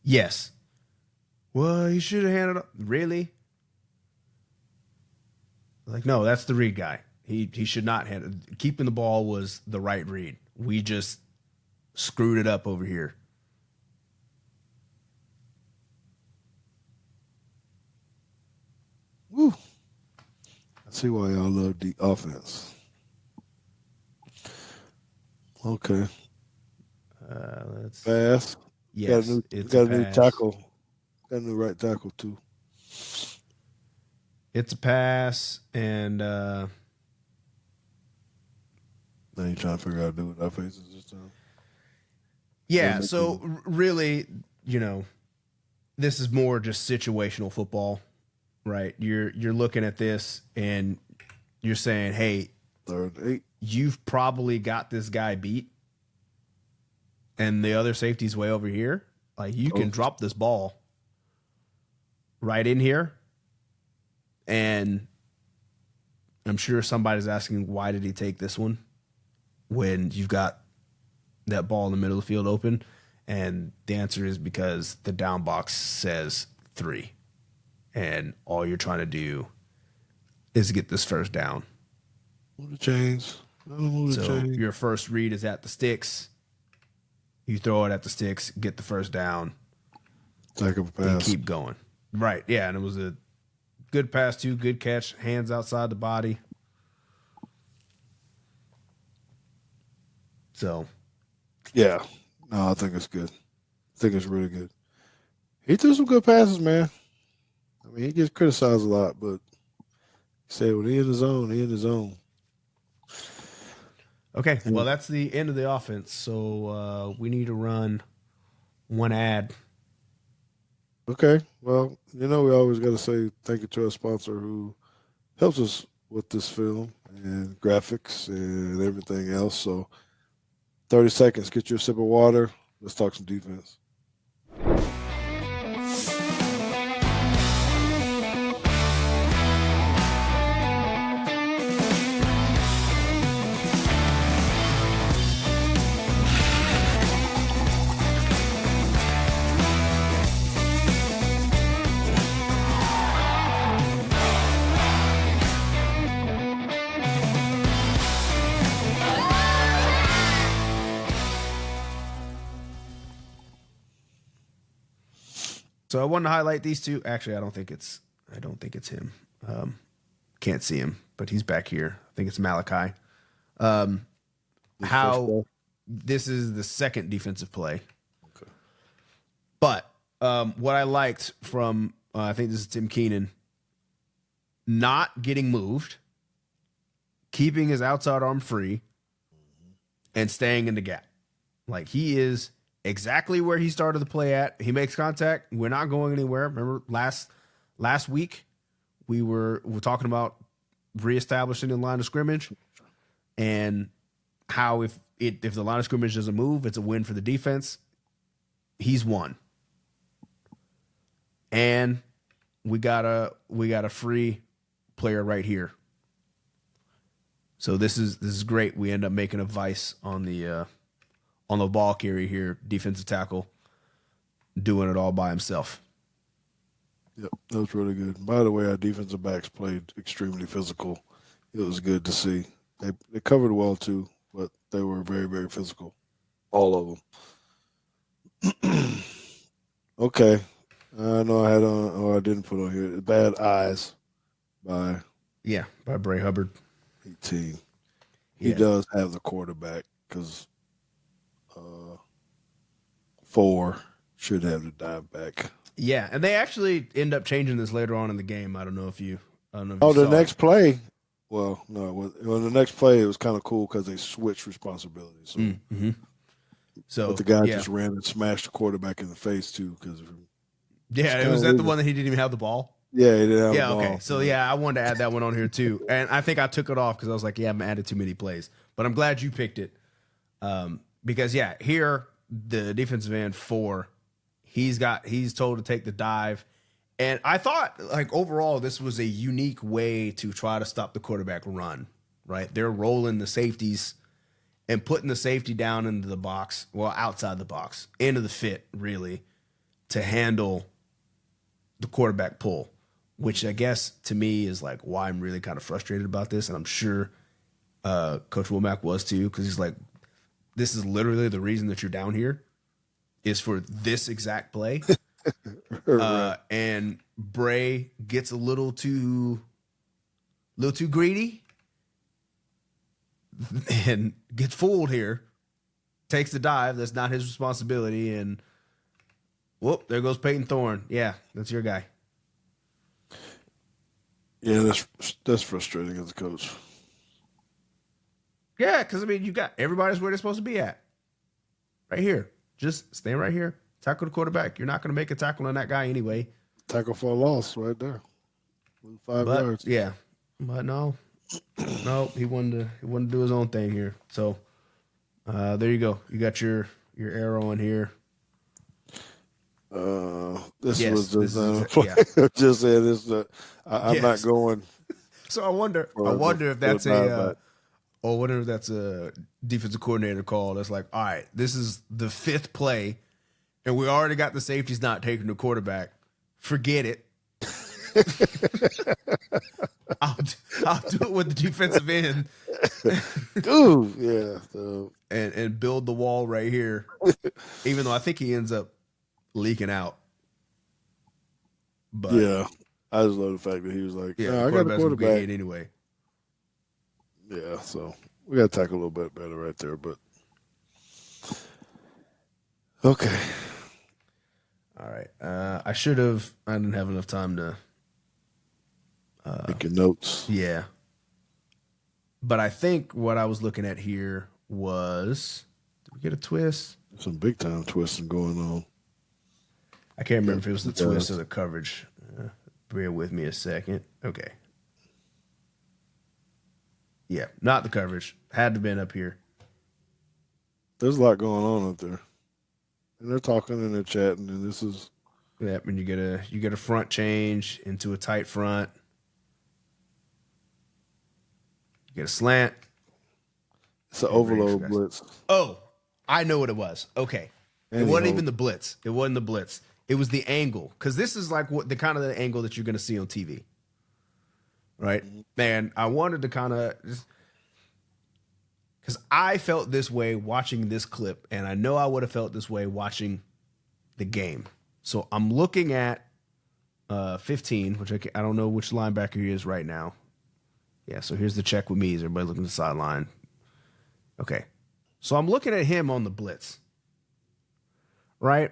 [SPEAKER 1] yes, well, you should have handed up. Really? Like, no, that's the read guy. He should not hand it. Keeping the ball was the right read. We just screwed it up over here.
[SPEAKER 2] Woo. I see why y'all love the offense. Okay.
[SPEAKER 1] Let's
[SPEAKER 2] Fast.
[SPEAKER 1] Yes,
[SPEAKER 2] got a new tackle. Got a new right tackle too.
[SPEAKER 1] It's a pass, and
[SPEAKER 2] now you're trying to figure out how to do with our faces this time.
[SPEAKER 1] Yeah, so really, this is more just situational football, right? You're looking at this and you're saying, hey,
[SPEAKER 2] 3rd and 8.
[SPEAKER 1] You've probably got this guy beat, and the other safety's way over here. Like, you can drop this ball right in here, and I'm sure somebody's asking, why did he take this one when you've got that ball in the middle of the field open? And the answer is because the down box says 3, and all you're trying to do is get this first down.
[SPEAKER 2] Move the chains.
[SPEAKER 1] So your first read is at the sticks. You throw it at the sticks, get the first down,
[SPEAKER 2] Take a pass.
[SPEAKER 1] and keep going. Right. Yeah, and it was a good pass too, good catch, hands outside the body. So
[SPEAKER 2] Yeah. No, I think it's good. I think it's really good. He threw some good passes, man. I mean, he gets criticized a lot, but he said when he in the zone, he in the zone.
[SPEAKER 1] okay, well
[SPEAKER 2] And,
[SPEAKER 1] that's the end of the offense. So we need to run one ad.
[SPEAKER 2] okay. Well, we always got to say thank you to our sponsor who helps us with this film and graphics and everything else. So 30 seconds, get you a sip of water. Let's talk some defense.
[SPEAKER 1] So I wanted to highlight these two. Actually, I don't think it's him. Can't see him, but he's back here. I think it's Malachi.
[SPEAKER 2] This first
[SPEAKER 1] How
[SPEAKER 2] play.
[SPEAKER 1] this is the second defensive play.
[SPEAKER 2] Okay.
[SPEAKER 1] But what I liked from I think this is Tim Keenan, not getting moved, keeping his outside arm free, and staying in the gap. Like he is exactly where he started the play at. He makes contact. We're not going anywhere. Remember last week we're talking about reestablishing the line of scrimmage and how if the line of scrimmage doesn't move, it's a win for the defense. He's won. And we got a free player right here. So this is great. We end up making a vice on the ball carry here, defensive tackle, doing it all by himself.
[SPEAKER 2] Yep, that was really good. By the way, our defensive backs played extremely physical. It was good to see. They covered well too, but they were very, very physical. All of them. Okay. I know I had on, or I didn't put on here, Bad Eyes by
[SPEAKER 1] Yeah, by Bray Hubbard.
[SPEAKER 2] 18. He
[SPEAKER 1] Yeah.
[SPEAKER 2] does have the quarterback because 4 should have the dive back.
[SPEAKER 1] Yeah, and they actually end up changing this later on in the game. I don't know if you
[SPEAKER 2] Oh, the
[SPEAKER 1] saw
[SPEAKER 2] next
[SPEAKER 1] it.
[SPEAKER 2] play. Well, no, the next play it was kind of cool because they switched responsibilities. So,
[SPEAKER 1] Mm-hmm. So
[SPEAKER 2] but the guy
[SPEAKER 1] yeah,
[SPEAKER 2] just ran and smashed the quarterback in the face too because
[SPEAKER 1] yeah, was that the one that he didn't even have the ball?
[SPEAKER 2] yeah, he didn't have the
[SPEAKER 1] Yeah, okay.
[SPEAKER 2] ball.
[SPEAKER 1] So yeah, I wanted to add that one on here too, and I think I took it off because I was like, yeah, I'm added too many plays, but I'm glad you picked it because yeah, here the defensive end 4, he's told to take the dive, and I thought like overall this was a unique way to try to stop the quarterback run. Right, they're rolling the safeties and putting the safety down into the box, well outside the box, into the fit really to handle the quarterback pull, which I guess to me is like why I'm really kind of frustrated about this. And I'm sure Coach Womack was too, because he's like, this is literally the reason that you're down here is for this exact play.
[SPEAKER 2] Right.
[SPEAKER 1] And Bray gets a little too greedy and gets fooled here, takes the dive. That's not his responsibility. And whoop, there goes Peyton Thorne. Yeah, that's your guy.
[SPEAKER 2] Yeah, that's frustrating as a coach.
[SPEAKER 1] Yeah, because I mean, you got everybody's where they're supposed to be at. Right here. Just stay right here. Tackle the quarterback. You're not going to make a tackle on that guy anyway.
[SPEAKER 2] Tackle for a loss right there. 5
[SPEAKER 1] But
[SPEAKER 2] yards.
[SPEAKER 1] yeah. But no. No, he wanted to do his own thing here. So there you go. You got your arrow in here.
[SPEAKER 2] This
[SPEAKER 1] Yes,
[SPEAKER 2] was
[SPEAKER 1] this
[SPEAKER 2] just,
[SPEAKER 1] is yeah.
[SPEAKER 2] just saying this. I'm not
[SPEAKER 1] Yes.
[SPEAKER 2] going.
[SPEAKER 1] So I wonder if that's a defensive coordinator call. That's like, all right, this is the 5th play, and we already got the safeties not taking the quarterback. Forget it. I'll do it with the defensive end
[SPEAKER 2] Dude, yeah. So,
[SPEAKER 1] and build the wall right here. Even though I think he ends up leaking out. But
[SPEAKER 2] Yeah. I just love the fact that he was like,
[SPEAKER 1] yeah, the
[SPEAKER 2] no, I got a
[SPEAKER 1] quarterback's gonna get
[SPEAKER 2] quarterback.
[SPEAKER 1] hit anyway.
[SPEAKER 2] Yeah, so we got to tackle a little bit better right there. But okay.
[SPEAKER 1] All right. I should have. I didn't have enough time to.
[SPEAKER 2] Make your notes.
[SPEAKER 1] Yeah. But I think what I was looking at here was. Did we get a twist?
[SPEAKER 2] Some big time twisting going on.
[SPEAKER 1] I can't
[SPEAKER 2] Yeah,
[SPEAKER 1] remember if it was the twist or the coverage. Bear with me a second. Okay. Yeah, not the coverage. Had to been up here.
[SPEAKER 2] There's a lot going on up there. And they're talking and they're chatting, and this is
[SPEAKER 1] Yep, and you get a front change into a tight front. You get a slant.
[SPEAKER 2] it's an overload blitz.
[SPEAKER 1] Oh, I know what it was. Okay. It wasn't even the blitz. It wasn't the blitz. It was the angle. Because this is like what the kind of the angle that you're gonna see on TV. Right? And I wanted to kind of just because I felt this way watching this clip, and I know I would have felt this way watching the game. So I'm looking at 15, which I don't know which linebacker he is right now. Yeah, so here's the check with me. Is everybody looking at the sideline? Okay. So I'm looking at him on the blitz. Right?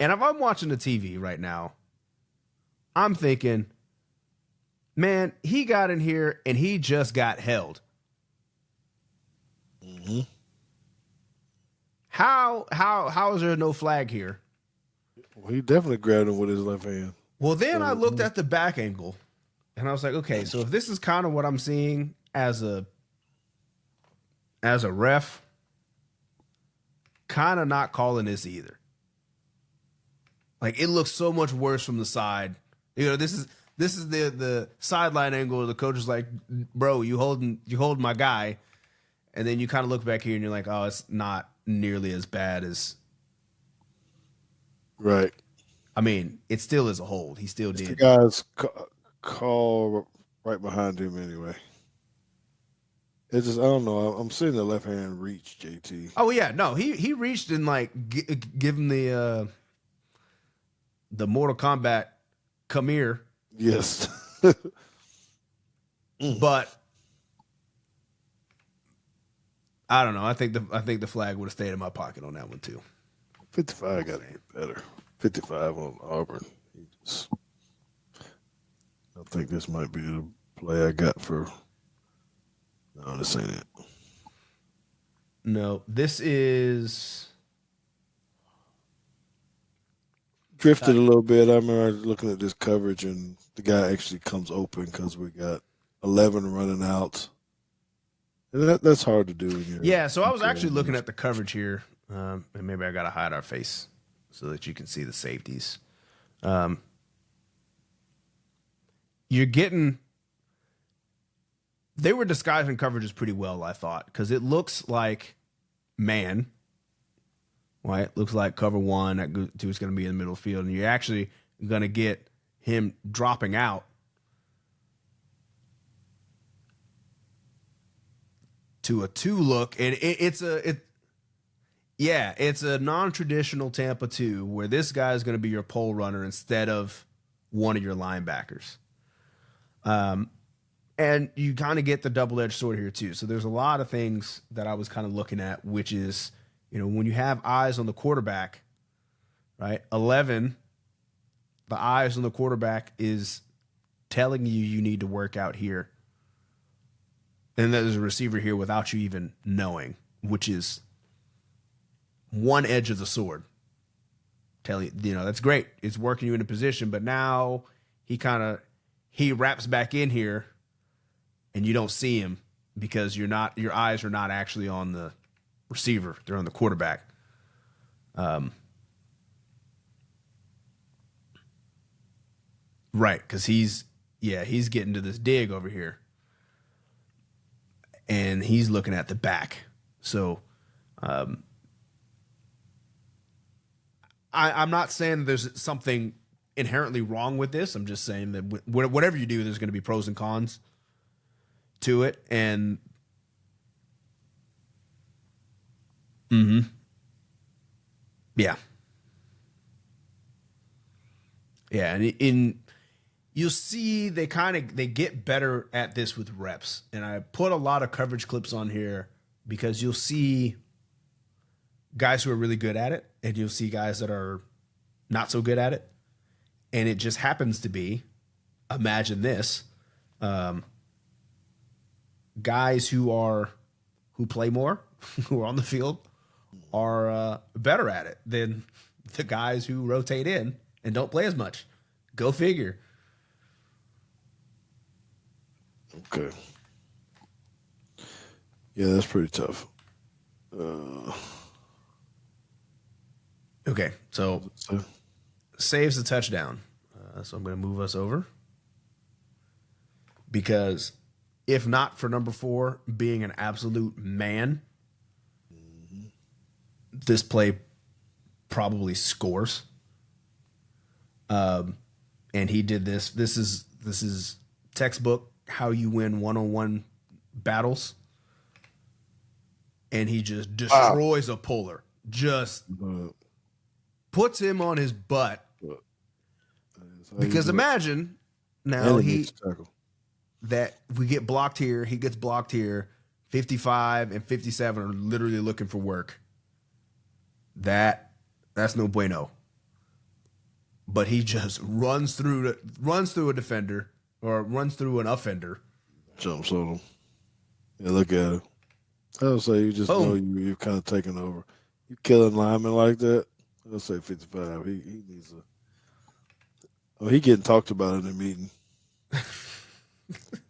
[SPEAKER 1] And if I'm watching the TV right now, I'm thinking, man, he got in here and he just got held.
[SPEAKER 2] Mm-hmm.
[SPEAKER 1] How is there no flag here?
[SPEAKER 2] Well, he definitely grabbed him with his left hand.
[SPEAKER 1] Well, then I looked at the back angle and I was like, okay, so if this is kind of what I'm seeing as a ref, kind of not calling this either. Like it looks so much worse from the side. You know, this is the sideline angle. The coach is like, bro, you holding my guy. And then you kind of look back here and you're like, oh, it's not nearly as bad as.
[SPEAKER 2] Right.
[SPEAKER 1] I mean, it still is a hold. He still did.
[SPEAKER 2] The guy's call right behind him anyway. It's just, I don't know. I'm seeing the left hand reach, JT.
[SPEAKER 1] Oh, yeah. No, he reached and like give him the Mortal Kombat come here.
[SPEAKER 2] Yes.
[SPEAKER 1] But I don't know. I think the flag would have stayed in my pocket on that one too.
[SPEAKER 2] 55 got to get better. 55 on Auburn. I think this might be the play I got for. No, this ain't it.
[SPEAKER 1] No, this is
[SPEAKER 2] Drifted a little bit. I remember looking at this coverage, and the guy actually comes open because we got 11 running out. And that's hard to do.
[SPEAKER 1] Yeah, so I was actually looking at the coverage here, and maybe I got to hide our face so that you can see the safeties. You're getting. They were disguising coverages pretty well, I thought, because it looks like man. Right, it looks like cover one. That two is going to be in the middle of the field, and you're actually going to get him dropping out to a 2 look, and it's a non-traditional Tampa 2 where this guy is going to be your pole runner instead of one of your linebackers. And you kind of get the double-edged sword here too. So there's a lot of things that I was kind of looking at, which is, when you have eyes on the quarterback, right? 11, the eyes on the quarterback is telling you need to work out here. And there's a receiver here without you even knowing, which is one edge of the sword. Telling you, that's great. It's working you in a position, but now he wraps back in here and you don't see him because your eyes are not actually on the receiver. They're on the quarterback. Right. Cause he's getting to this dig over here. And he's looking at the back. So I'm not saying there's something inherently wrong with this. I'm just saying that whatever you do, there's going to be pros and cons to it. And yeah. Yeah. And you'll see they get better at this with reps. And I put a lot of coverage clips on here because you'll see guys who are really good at it, and you'll see guys that are not so good at it. And it just happens to be, imagine this, guys who play more, who are on the field, are better at it than the guys who rotate in and don't play as much. Go figure.
[SPEAKER 2] Okay. Yeah, that's pretty tough.
[SPEAKER 1] Okay, so saves a touchdown. So I'm going to move us over. Because if not for number 4 being an absolute man, this play probably scores. And he did this. This is textbook how you win one-on-one battles. And he just destroys a puller. Just puts him on his butt. Because imagine now that we get blocked here, he gets blocked here. 55 and 57 are literally looking for work. That's no bueno. But he just runs through a defender or runs through an offender.
[SPEAKER 2] Jumps on him. Yeah, look at it. I would say you just know you're kind of taking over. You killing linemen like that. I'll say 55. He needs a. Oh, he getting talked about in the meeting.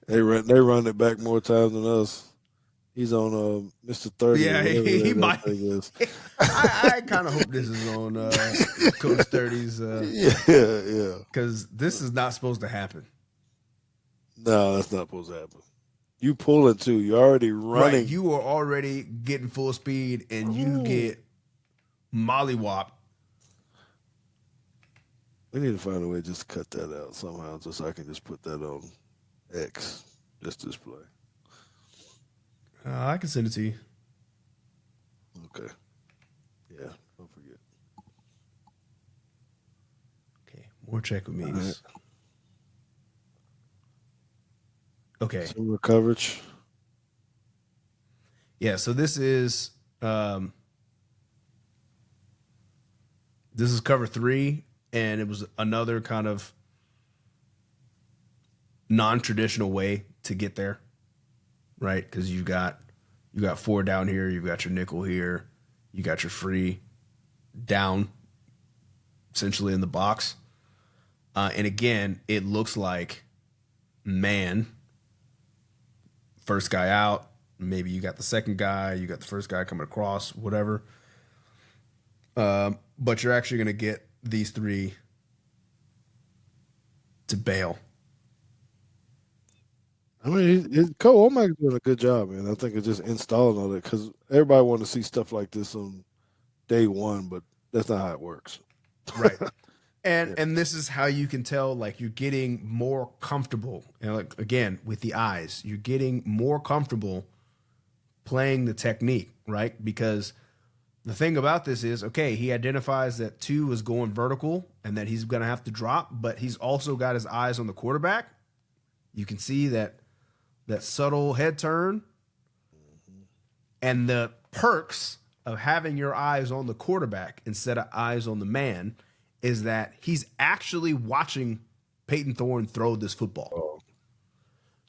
[SPEAKER 2] They run it back more times than us. He's on Mr. 30.
[SPEAKER 1] Yeah, he might. I kind of hope this is on Coach 30's.
[SPEAKER 2] Yeah.
[SPEAKER 1] Because this is not supposed to happen.
[SPEAKER 2] No, that's not supposed to happen. You pulling too. You're already running.
[SPEAKER 1] Right, you are already getting full speed, and you get mollywopped.
[SPEAKER 2] We need to find a way just to cut that out somehow, just so I can just put that on X, just display.
[SPEAKER 1] I can send it to you.
[SPEAKER 2] Okay. Yeah, don't forget.
[SPEAKER 1] Okay, more check with me.
[SPEAKER 2] Right.
[SPEAKER 1] Okay.
[SPEAKER 2] Similar coverage.
[SPEAKER 1] Yeah, so this is cover 3, and it was another kind of non-traditional way to get there, right? Because you got 4 down here, you've got your nickel here, you got your free down, essentially in the box, and again, it looks like man. First guy out, maybe you got the second guy, you got the first guy coming across, whatever. But you're actually going to get these 3 to bail.
[SPEAKER 2] I mean, Cole Omac's doing a good job, man. I think it's just installing all that because everybody wants to see stuff like this on day one, but that's not how it works.
[SPEAKER 1] Right. And this is how you can tell, like, you're getting more comfortable. And like, again, with the eyes, you're getting more comfortable playing the technique, right? Because the thing about this is, okay, he identifies that 2 is going vertical and that he's going to have to drop, but he's also got his eyes on the quarterback. You can see that subtle head turn and the perks of having your eyes on the quarterback instead of eyes on the man is that he's actually watching Peyton Thorne throw this football.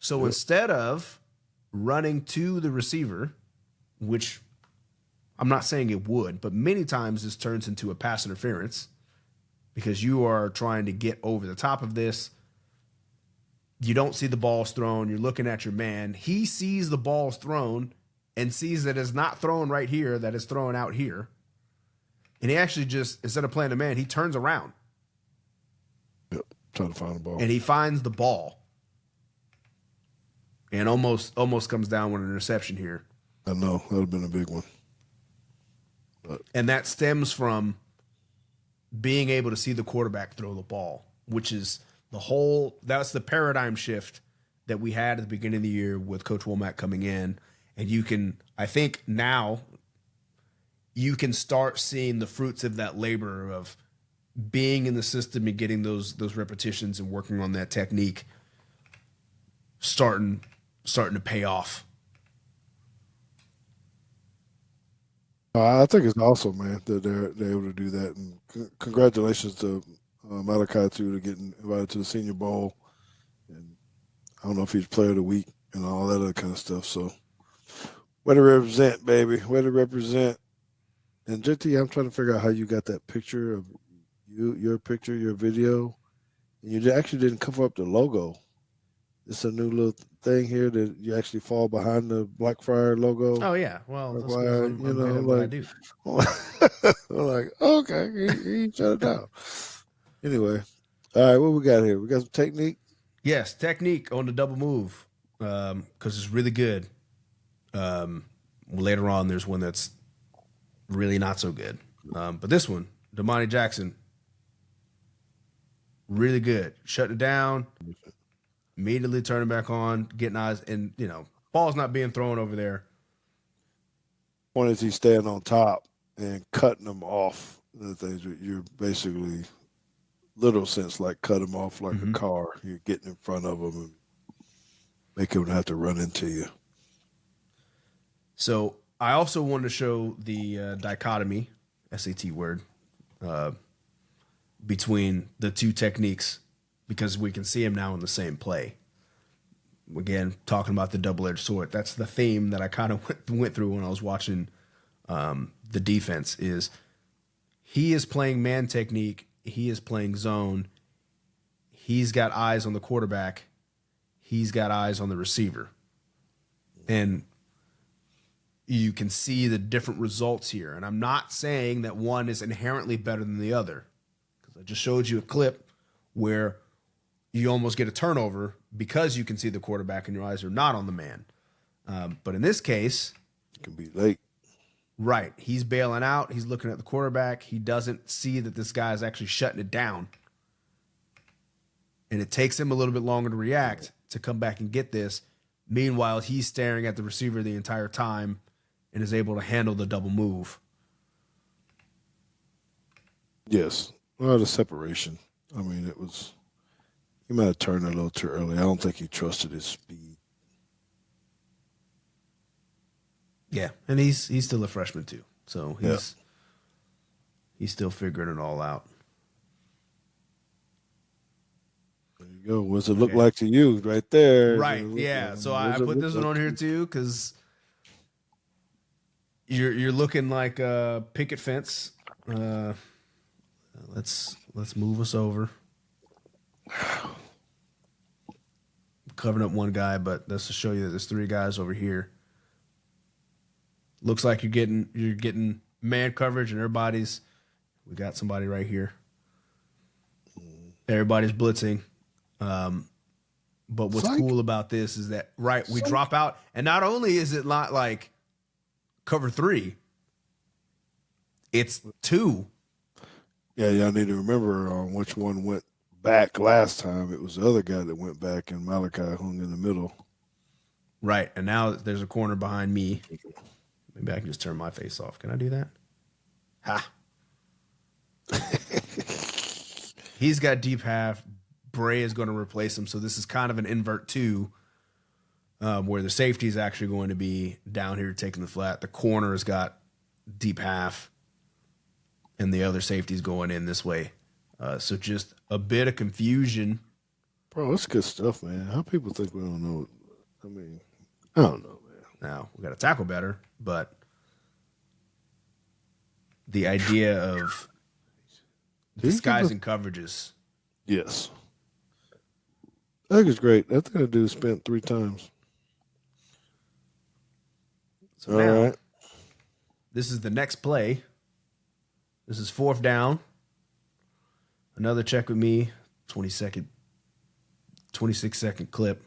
[SPEAKER 1] So instead of running to the receiver, which I'm not saying it would, but many times this turns into a pass interference because you are trying to get over the top of this. You don't see the balls thrown. You're looking at your man. He sees the balls thrown and sees that it's not thrown right here, that it's thrown out here. And he actually just, instead of playing the man, he turns around.
[SPEAKER 2] Yep, trying to find the ball.
[SPEAKER 1] And he finds the ball. And almost comes down with an interception here.
[SPEAKER 2] I know. That would have been a big one.
[SPEAKER 1] And that stems from being able to see the quarterback throw the ball, which is that's the paradigm shift that we had at the beginning of the year with Coach Womack coming in. And I think now you can start seeing the fruits of that labor of being in the system and getting those repetitions and working on that technique starting to pay off.
[SPEAKER 2] I think it's awesome, man, that they're able to do that. And congratulations to Malachi too to getting invited to the Senior Bowl. And I don't know if he's Player of the Week and all that other kind of stuff. So, way to represent, baby. Way to represent. And JT, I'm trying to figure out how you got that picture of your picture, your video, and you actually didn't cover up the logo. It's a new little thing here that you actually fall behind the Blackfriar logo.
[SPEAKER 1] Oh yeah, well, that's
[SPEAKER 2] Why,
[SPEAKER 1] I'm good at what I do.
[SPEAKER 2] I'm like, okay, he shut it down. Anyway, all right, what we got here? We got some technique.
[SPEAKER 1] Yes, technique on the double move because it's really good. Later on, there's one that's really not so good. But this one, Damani Jackson, really good. Shutting it down, immediately turning back on, getting eyes, and ball's not being thrown over there.
[SPEAKER 2] One is he's staying on top and cutting them off. The things you're basically, literal sense, like cut them off like a car. You're getting in front of them and make them have to run into you.
[SPEAKER 1] So I also wanted to show the dichotomy, SAT word, between the two techniques because we can see them now in the same play. Again, talking about the double-edged sword. That's the theme that I kind of went through when I was watching the defense is he is playing man technique. He is playing zone. He's got eyes on the quarterback. He's got eyes on the receiver. And you can see the different results here. And I'm not saying that one is inherently better than the other because I just showed you a clip where you almost get a turnover because you can see the quarterback and your eyes are not on the man. But in this case,
[SPEAKER 2] it can be late.
[SPEAKER 1] Right. He's bailing out. He's looking at the quarterback. He doesn't see that this guy is actually shutting it down. And it takes him a little bit longer to react to come back and get this. Meanwhile, he's staring at the receiver the entire time and is able to handle the double move.
[SPEAKER 2] Yes. Well, the separation. I mean, he might have turned a little too early. I don't think he trusted his speed.
[SPEAKER 1] Yeah, and he's still a freshman too, so he's still figuring it all out.
[SPEAKER 2] There you go. What's it look like to you, right there?
[SPEAKER 1] Right. Yeah. So I put this one on here too because you're looking like a picket fence. Let's move us over. Covering up one guy, but that's to show you that there's three guys over here. Looks like you're getting man coverage and we got somebody right here. Everybody's blitzing. But what's cool about this is that we drop out, and not only is it not like cover 3, it's 2.
[SPEAKER 2] Yeah, y'all need to remember which one went back last time. It was the other guy that went back, and Malachi hung in the middle.
[SPEAKER 1] Right, and now there's a corner behind me. Maybe I can just turn my face off. Can I do that? Ha. He's got deep half. Bray is going to replace him. So this is kind of an invert 2 where the safety is actually going to be down here taking the flat. The corner has got deep half and the other safety is going in this way. So just a bit of confusion.
[SPEAKER 2] Bro, it's good stuff, man. How people think we don't know? I mean, I don't know, man.
[SPEAKER 1] Now, we got to tackle better, but the idea of disguising coverages.
[SPEAKER 2] Yes. I think it's great. That thing dude spent 3 times.
[SPEAKER 1] So now, right. This is the next play. This is 4th down. Another check with me. 26-second clip.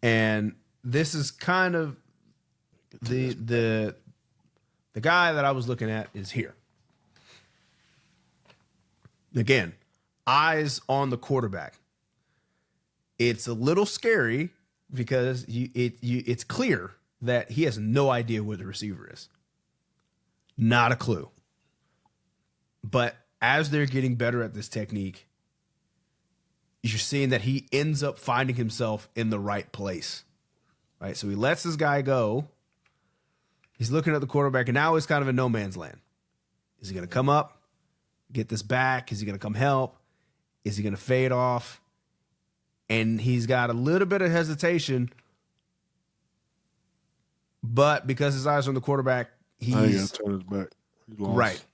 [SPEAKER 1] And this is kind of the guy that I was looking at is here. Again, eyes on the quarterback. It's a little scary because it's clear that he has no idea where the receiver is. Not a clue. But as they're getting better at this technique, you're seeing that he ends up finding himself in the right place. Right? So he lets this guy go. He's looking at the quarterback, and now he's kind of in no man's land. Is he going to come up, get this back? Is he going to come help? Is he going to fade off? And he's got a little bit of hesitation, but because his eyes are on the quarterback, he's
[SPEAKER 2] turn his back. He's lost.
[SPEAKER 1] Right.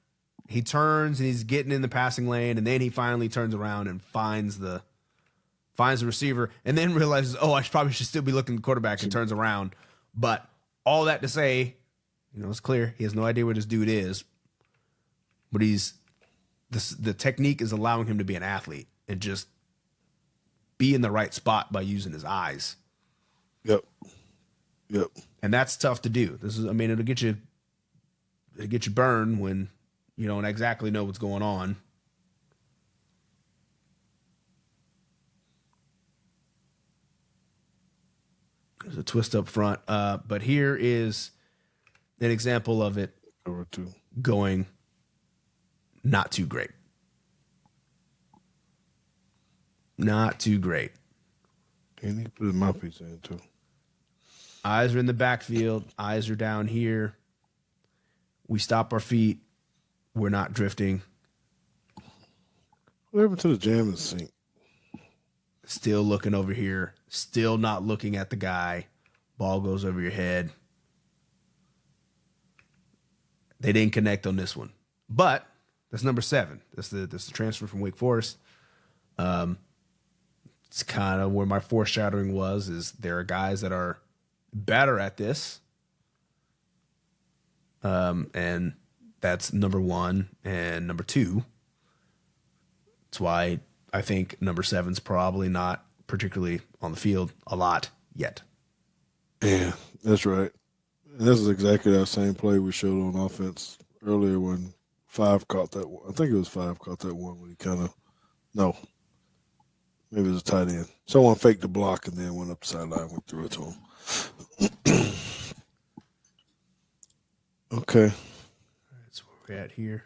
[SPEAKER 1] He turns and he's getting in the passing lane, and then he finally turns around and finds the receiver, and then realizes, oh, I probably should still be looking at the quarterback, and turns around. But all that to say, it's clear he has no idea where this dude is, but the technique is allowing him to be an athlete and just be in the right spot by using his eyes.
[SPEAKER 2] Yep.
[SPEAKER 1] And that's tough to do. It'll get you burned when you don't exactly know what's going on. There's a twist up front. But here is an example of it going not too great. Not too great.
[SPEAKER 2] And he put his mouthpiece in too.
[SPEAKER 1] Eyes are in the backfield. Eyes are down here. We stop our feet. We're not drifting.
[SPEAKER 2] What happened to the jam and sink?
[SPEAKER 1] Still looking over here. Still not looking at the guy. Ball goes over your head. They didn't connect on this one. But that's number 7. That's the transfer from Wake Forest. It's kind of where my foreshadowing was, is there are guys that are better at this. And that's number 1 and number 2. That's why I think number 7's probably not particularly on the field a lot yet.
[SPEAKER 2] Yeah, that's right. And this is exactly that same play we showed on offense earlier when 5 caught that one. I think it was 5 caught that one when he maybe it was a tight end. Someone faked the block and then went up the sideline and threw it to him. Okay.
[SPEAKER 1] That's where we're at here.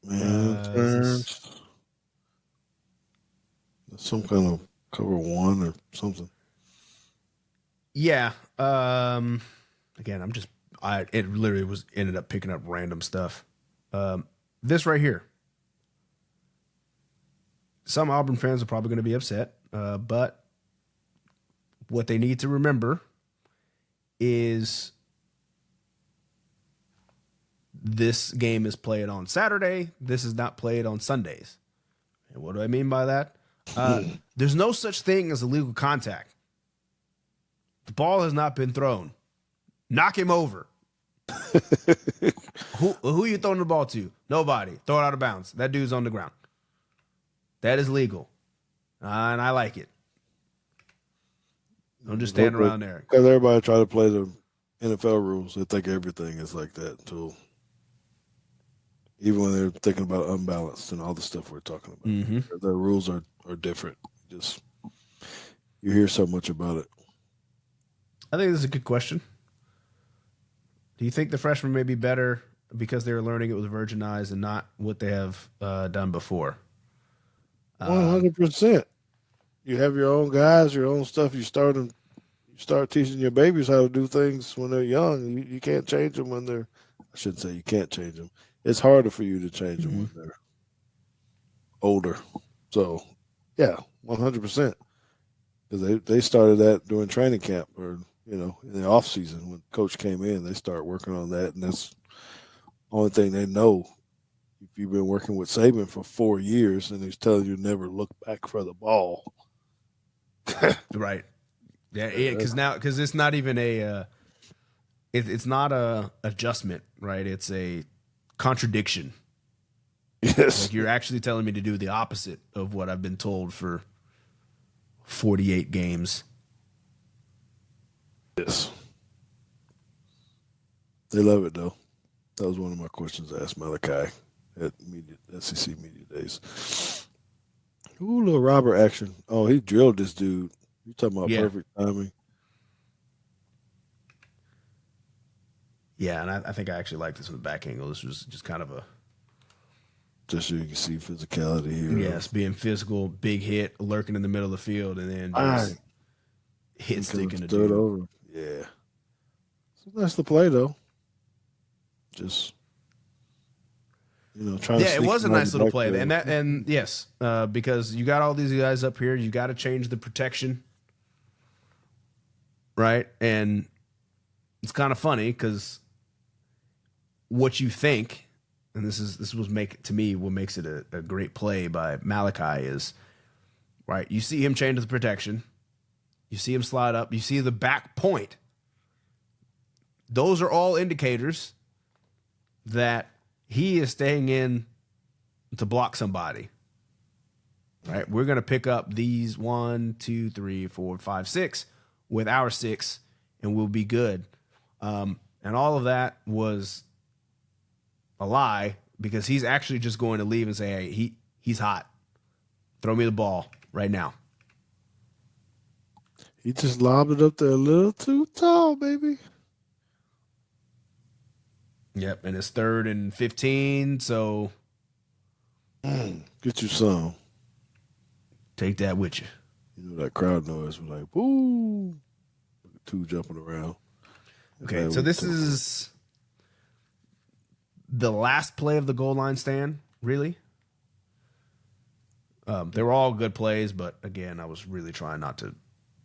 [SPEAKER 2] Man, turns. Some kind of cover 1 or something.
[SPEAKER 1] Yeah. Again, it literally ended up picking up random stuff. This right here. Some Auburn fans are probably going to be upset, but what they need to remember is this game is played on Saturday. This is not played on Sundays. And what do I mean by that? There's no such thing as illegal contact. The ball has not been thrown. Knock him over. Who you throwing the ball to? Nobody. Throw it out of bounds. That dude's on the ground. That is legal. And I like it. Don't just stand around there.
[SPEAKER 2] Because everybody try to play the NFL rules. They think everything is like that until even when they're thinking about unbalanced and all the stuff we're talking about.
[SPEAKER 1] Mm-hmm.
[SPEAKER 2] The rules are different. Just you hear so much about it.
[SPEAKER 1] I think this is a good question. Do you think the freshmen may be better because they were learning it with virgin eyes and not what they have done before?
[SPEAKER 2] 100%. You have your own guys, your own stuff. You start teaching your babies how to do things when they're young. You can't change them when they're. I shouldn't say you can't change them. It's harder for you to change them when they're older. So, yeah, 100%. Because they started that during training camp or in the off season when coach came in. They start working on that, and that's the only thing they know. If you've been working with Saban for 4 years and he's telling you never look back for the ball.
[SPEAKER 1] Right. Yeah, because it's not even it's not a adjustment, right? It's a contradiction.
[SPEAKER 2] Yes.
[SPEAKER 1] Like you're actually telling me to do the opposite of what I've been told for 48 games.
[SPEAKER 2] Yes. They love it though. That was one of my questions I asked Malachi at SEC Media Days. Ooh, little Robert action. Oh, he drilled this dude. You talking about perfect timing.
[SPEAKER 1] Yeah, and I think I actually like this from the back angle. This was just kind of a
[SPEAKER 2] Just so you can see physicality here.
[SPEAKER 1] yes, being physical, big hit, lurking in the middle of the field, and then just
[SPEAKER 2] Right.
[SPEAKER 1] hit sticking a
[SPEAKER 2] Stood
[SPEAKER 1] dude.
[SPEAKER 2] over. Yeah. It's nice to play though. Just trying to
[SPEAKER 1] Yeah, it
[SPEAKER 2] sneak
[SPEAKER 1] was a
[SPEAKER 2] him on
[SPEAKER 1] nice
[SPEAKER 2] the
[SPEAKER 1] little
[SPEAKER 2] back
[SPEAKER 1] play,
[SPEAKER 2] there.
[SPEAKER 1] and yes, because you got all these guys up here, you got to change the protection, right? And it's kind of funny because what you think, and this was make to me what makes it a great play by Malachi is right. You see him change the protection, you see him slide up, you see the back point. Those are all indicators that he is staying in to block somebody. Right? We're gonna pick up these 1, 2, 3, 4, 5, 6 with our 6, and we'll be good. And all of that was a lie because he's actually just going to leave and say, "Hey, he's hot. Throw me the ball right now."
[SPEAKER 2] He just lobbed it up there a little too tall, baby.
[SPEAKER 1] Yep, and it's 3rd and 15, so
[SPEAKER 2] Get you some.
[SPEAKER 1] take that with you.
[SPEAKER 2] That crowd noise was like, "Boo!" Two jumping around.
[SPEAKER 1] Okay, so this is the last play of the goal line stand, really. They were all good plays, but again, I was really trying not to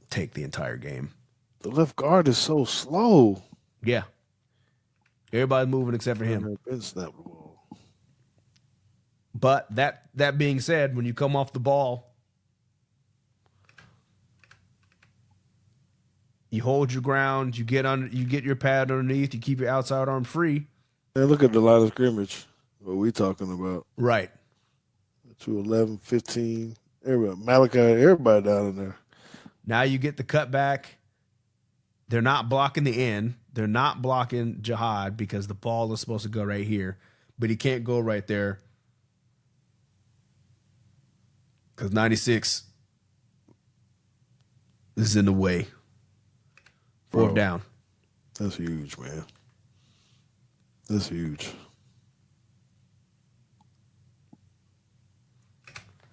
[SPEAKER 1] take the entire game.
[SPEAKER 2] The left guard is so slow.
[SPEAKER 1] Yeah. Everybody's moving except for him.
[SPEAKER 2] Ben snapped the ball.
[SPEAKER 1] But that being said, when you come off the ball, you hold your ground, you get your pad underneath, you keep your outside arm free.
[SPEAKER 2] And look at the line of scrimmage. What we talking about?
[SPEAKER 1] Right.
[SPEAKER 2] 211, 15. Everybody, Malachi, everybody down in there.
[SPEAKER 1] Now you get the cutback. They're not blocking the end. They're not blocking Jihad because the ball is supposed to go right here, but he can't go right there because 96 is in the way. 4th down.
[SPEAKER 2] That's huge, man. That's huge.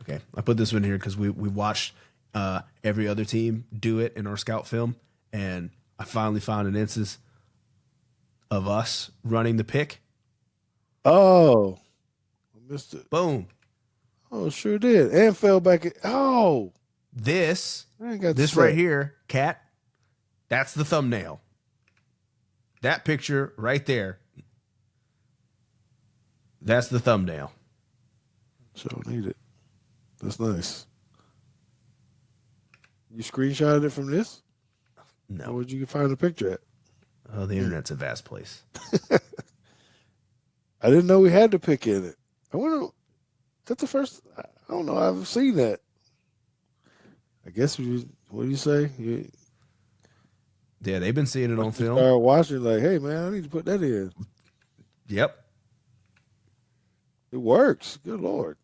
[SPEAKER 1] Okay, I put this one here because we watched every other team do it in our scout film, and I finally found an instance of us running the pick.
[SPEAKER 2] Oh, I missed it.
[SPEAKER 1] Boom.
[SPEAKER 2] Oh, sure did. And fell back.
[SPEAKER 1] This
[SPEAKER 2] this
[SPEAKER 1] right here, Cat, that's the thumbnail. That picture right there, that's the thumbnail.
[SPEAKER 2] So need it. That's nice. You screenshotted it from this?
[SPEAKER 1] No.
[SPEAKER 2] Or where'd you find the picture at?
[SPEAKER 1] Oh, the internet's a vast place.
[SPEAKER 2] I didn't know we had the pick in it. I wonder, is that the first? I don't know. I've seen that. I guess what do you say?
[SPEAKER 1] Yeah, they've been seeing it on film.
[SPEAKER 2] Started watching like, hey man, I need to put that in.
[SPEAKER 1] Yep.
[SPEAKER 2] It works. Good Lord.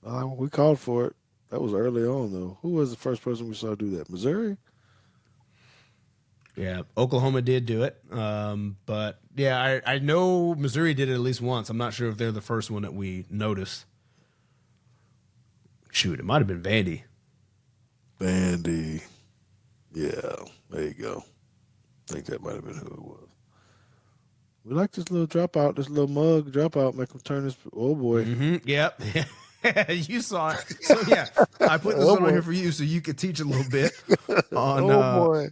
[SPEAKER 2] We called for it. That was early on though. Who was the first person we saw do that? Missouri?
[SPEAKER 1] Yeah, Oklahoma did do it. But yeah, I know Missouri did it at least once. I'm not sure if they're the first one that we noticed. Shoot, it might have been Vandy.
[SPEAKER 2] Vandy. Yeah, there you go. I think that might have been who it was. We like this little dropout, this little mug dropout, make him turn this. Oh boy.
[SPEAKER 1] Mm-hmm. Yep. You saw it. So yeah, I put this one on here for you so you could teach a little bit on.
[SPEAKER 2] Oh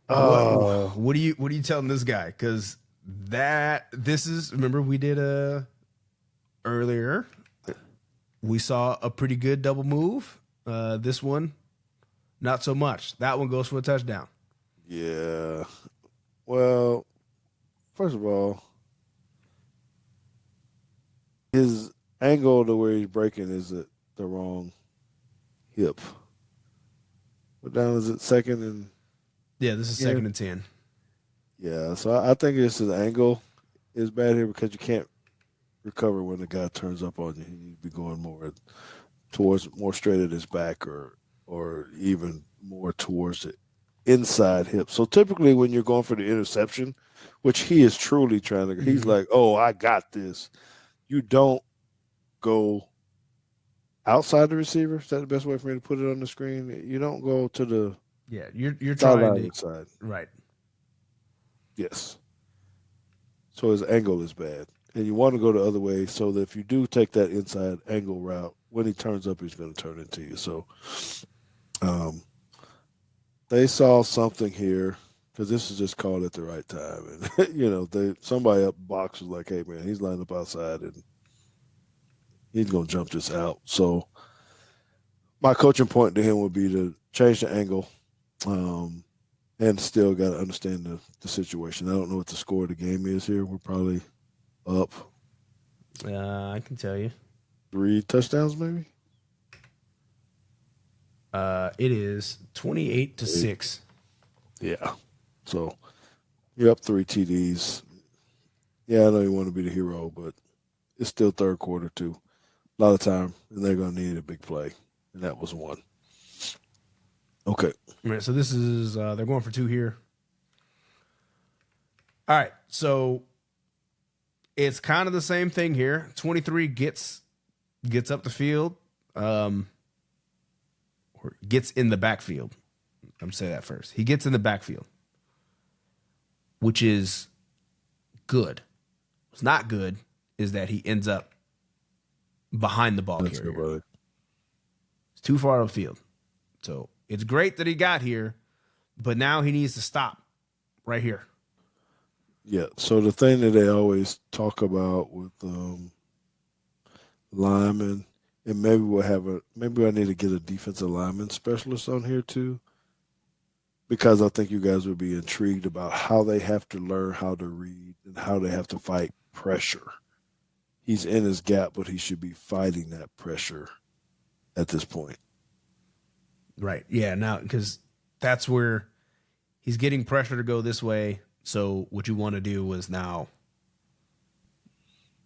[SPEAKER 2] boy.
[SPEAKER 1] What are you telling this guy? Because this is, remember we did earlier. We saw a pretty good double move. This one, not so much. That one goes for a touchdown.
[SPEAKER 2] Yeah. Well, first of all, his angle to where he's breaking is at the wrong hip. What down is it? 2nd and
[SPEAKER 1] Yeah, this is 2nd and 10.
[SPEAKER 2] yeah. So I think it's his angle is bad here because you can't recover when the guy turns up on you. He needs to be going more straight at his back or even more towards it inside hip. So typically when you're going for the interception, which he is truly trying to, he's
[SPEAKER 1] Mhm.
[SPEAKER 2] like, "Oh, I got this." You don't go outside the receiver. Is that the best way for me to put it on the screen? You don't go to the
[SPEAKER 1] Yeah, you're trying
[SPEAKER 2] sideline
[SPEAKER 1] to
[SPEAKER 2] inside.
[SPEAKER 1] right.
[SPEAKER 2] Yes. So his angle is bad. And you want to go the other way so that if you do take that inside angle route, when he turns up, he's going to turn into you. So um, they saw something here because this is just called at the right time. And, somebody up box was like, hey, man, he's lined up outside and he's going to jump this out. So my coaching point to him would be to change the angle. And still got to understand the situation. I don't know what the score of the game is here. We're probably up
[SPEAKER 1] I can tell you.
[SPEAKER 2] 3 touchdowns, maybe.
[SPEAKER 1] It is 28 to
[SPEAKER 2] 8.
[SPEAKER 1] 6.
[SPEAKER 2] Yeah. So you're up 3 TDs. Yeah, I know you want to be the hero, but it's still third quarter too. A lot of time, and they're going to need a big play, and that was one. Okay.
[SPEAKER 1] All right, so this is they're going for 2 here. All right, so it's kind of the same thing here. 23 gets up the field, or gets in the backfield. I'm gonna say that first. He gets in the backfield, which is good. What's not good is that he ends up behind the ball
[SPEAKER 2] That's good,
[SPEAKER 1] carrier.
[SPEAKER 2] brother.
[SPEAKER 1] It's too far upfield. So it's great that he got here, but now he needs to stop right here.
[SPEAKER 2] Yeah. So the thing that they always talk about with linemen, and maybe I need to get a defensive lineman specialist on here too, because I think you guys would be intrigued about how they have to learn how to read and how they have to fight pressure. He's in his gap, but he should be fighting that pressure at this point.
[SPEAKER 1] Right. Yeah. Now, because that's where he's getting pressure to go this way. So what you want to do is now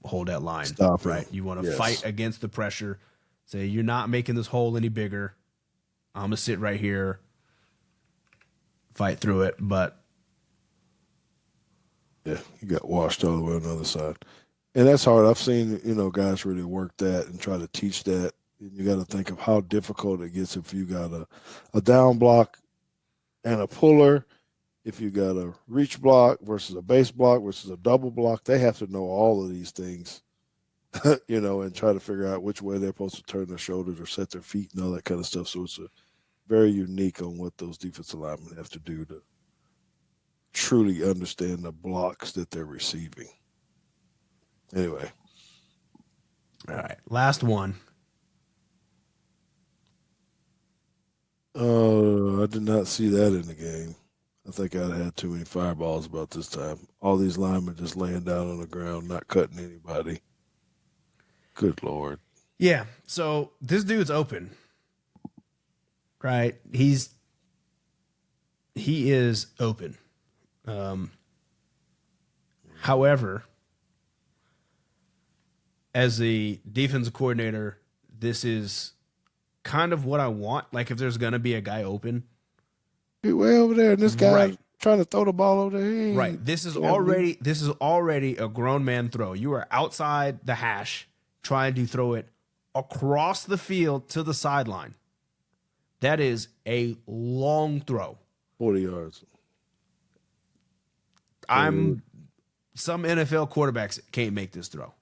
[SPEAKER 1] hold that line.
[SPEAKER 2] Stop him.
[SPEAKER 1] Right. You want to
[SPEAKER 2] Yes.
[SPEAKER 1] fight against the pressure. Say, you're not making this hole any bigger. I'm going to sit right here, fight through it. But
[SPEAKER 2] Yeah, he got washed all the way on the other side. And that's hard. I've seen, guys really work that and try to teach that. And you got to think of how difficult it gets if you got a down block and a puller, if you got a reach block versus a base block versus a double block. They have to know all of these things, and try to figure out which way they're supposed to turn their shoulders or set their feet and all that kind of stuff. So it's very unique on what those defensive linemen have to do to truly understand the blocks that they're receiving. Anyway.
[SPEAKER 1] all right, last one.
[SPEAKER 2] I did not see that in the game. I think I'd had too many fireballs about this time. All these linemen just laying down on the ground, not cutting anybody. Good Lord.
[SPEAKER 1] Yeah. So this dude's open. Right. He is open. However, as a defensive coordinator, this is kind of what I want. Like if there's gonna be a guy open,
[SPEAKER 2] He way over there, and this guy's
[SPEAKER 1] right,
[SPEAKER 2] trying to throw the ball over there. He
[SPEAKER 1] right.
[SPEAKER 2] ain't
[SPEAKER 1] This is
[SPEAKER 2] damn leap.
[SPEAKER 1] already a grown man throw. You are outside the hash trying to throw it across the field to the sideline. That is a long throw.
[SPEAKER 2] 40 yards.
[SPEAKER 1] Some NFL quarterbacks can't make this throw.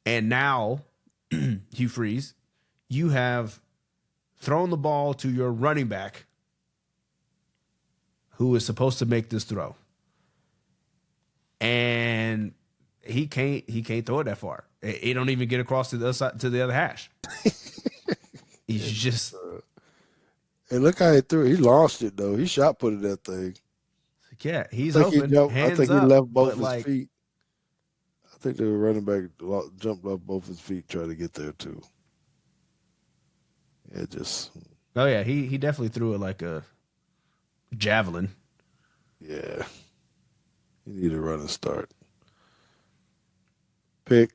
[SPEAKER 1] And now, Hugh Freeze, you have thrown the ball to your running back who is supposed to make this throw. And he can't throw it that far. It don't even get across to the other side, to the other hash. He's just
[SPEAKER 2] And look how he threw it. He lost it, though. He shot put it that thing.
[SPEAKER 1] yeah, he's
[SPEAKER 2] I think
[SPEAKER 1] open,
[SPEAKER 2] I
[SPEAKER 1] hands
[SPEAKER 2] think he
[SPEAKER 1] up,
[SPEAKER 2] left both
[SPEAKER 1] but
[SPEAKER 2] his
[SPEAKER 1] like
[SPEAKER 2] feet. I think the running back jumped off both his feet, trying to get there too. It just,
[SPEAKER 1] oh yeah, he definitely threw it like a javelin.
[SPEAKER 2] yeah, he need to run and start. Pick.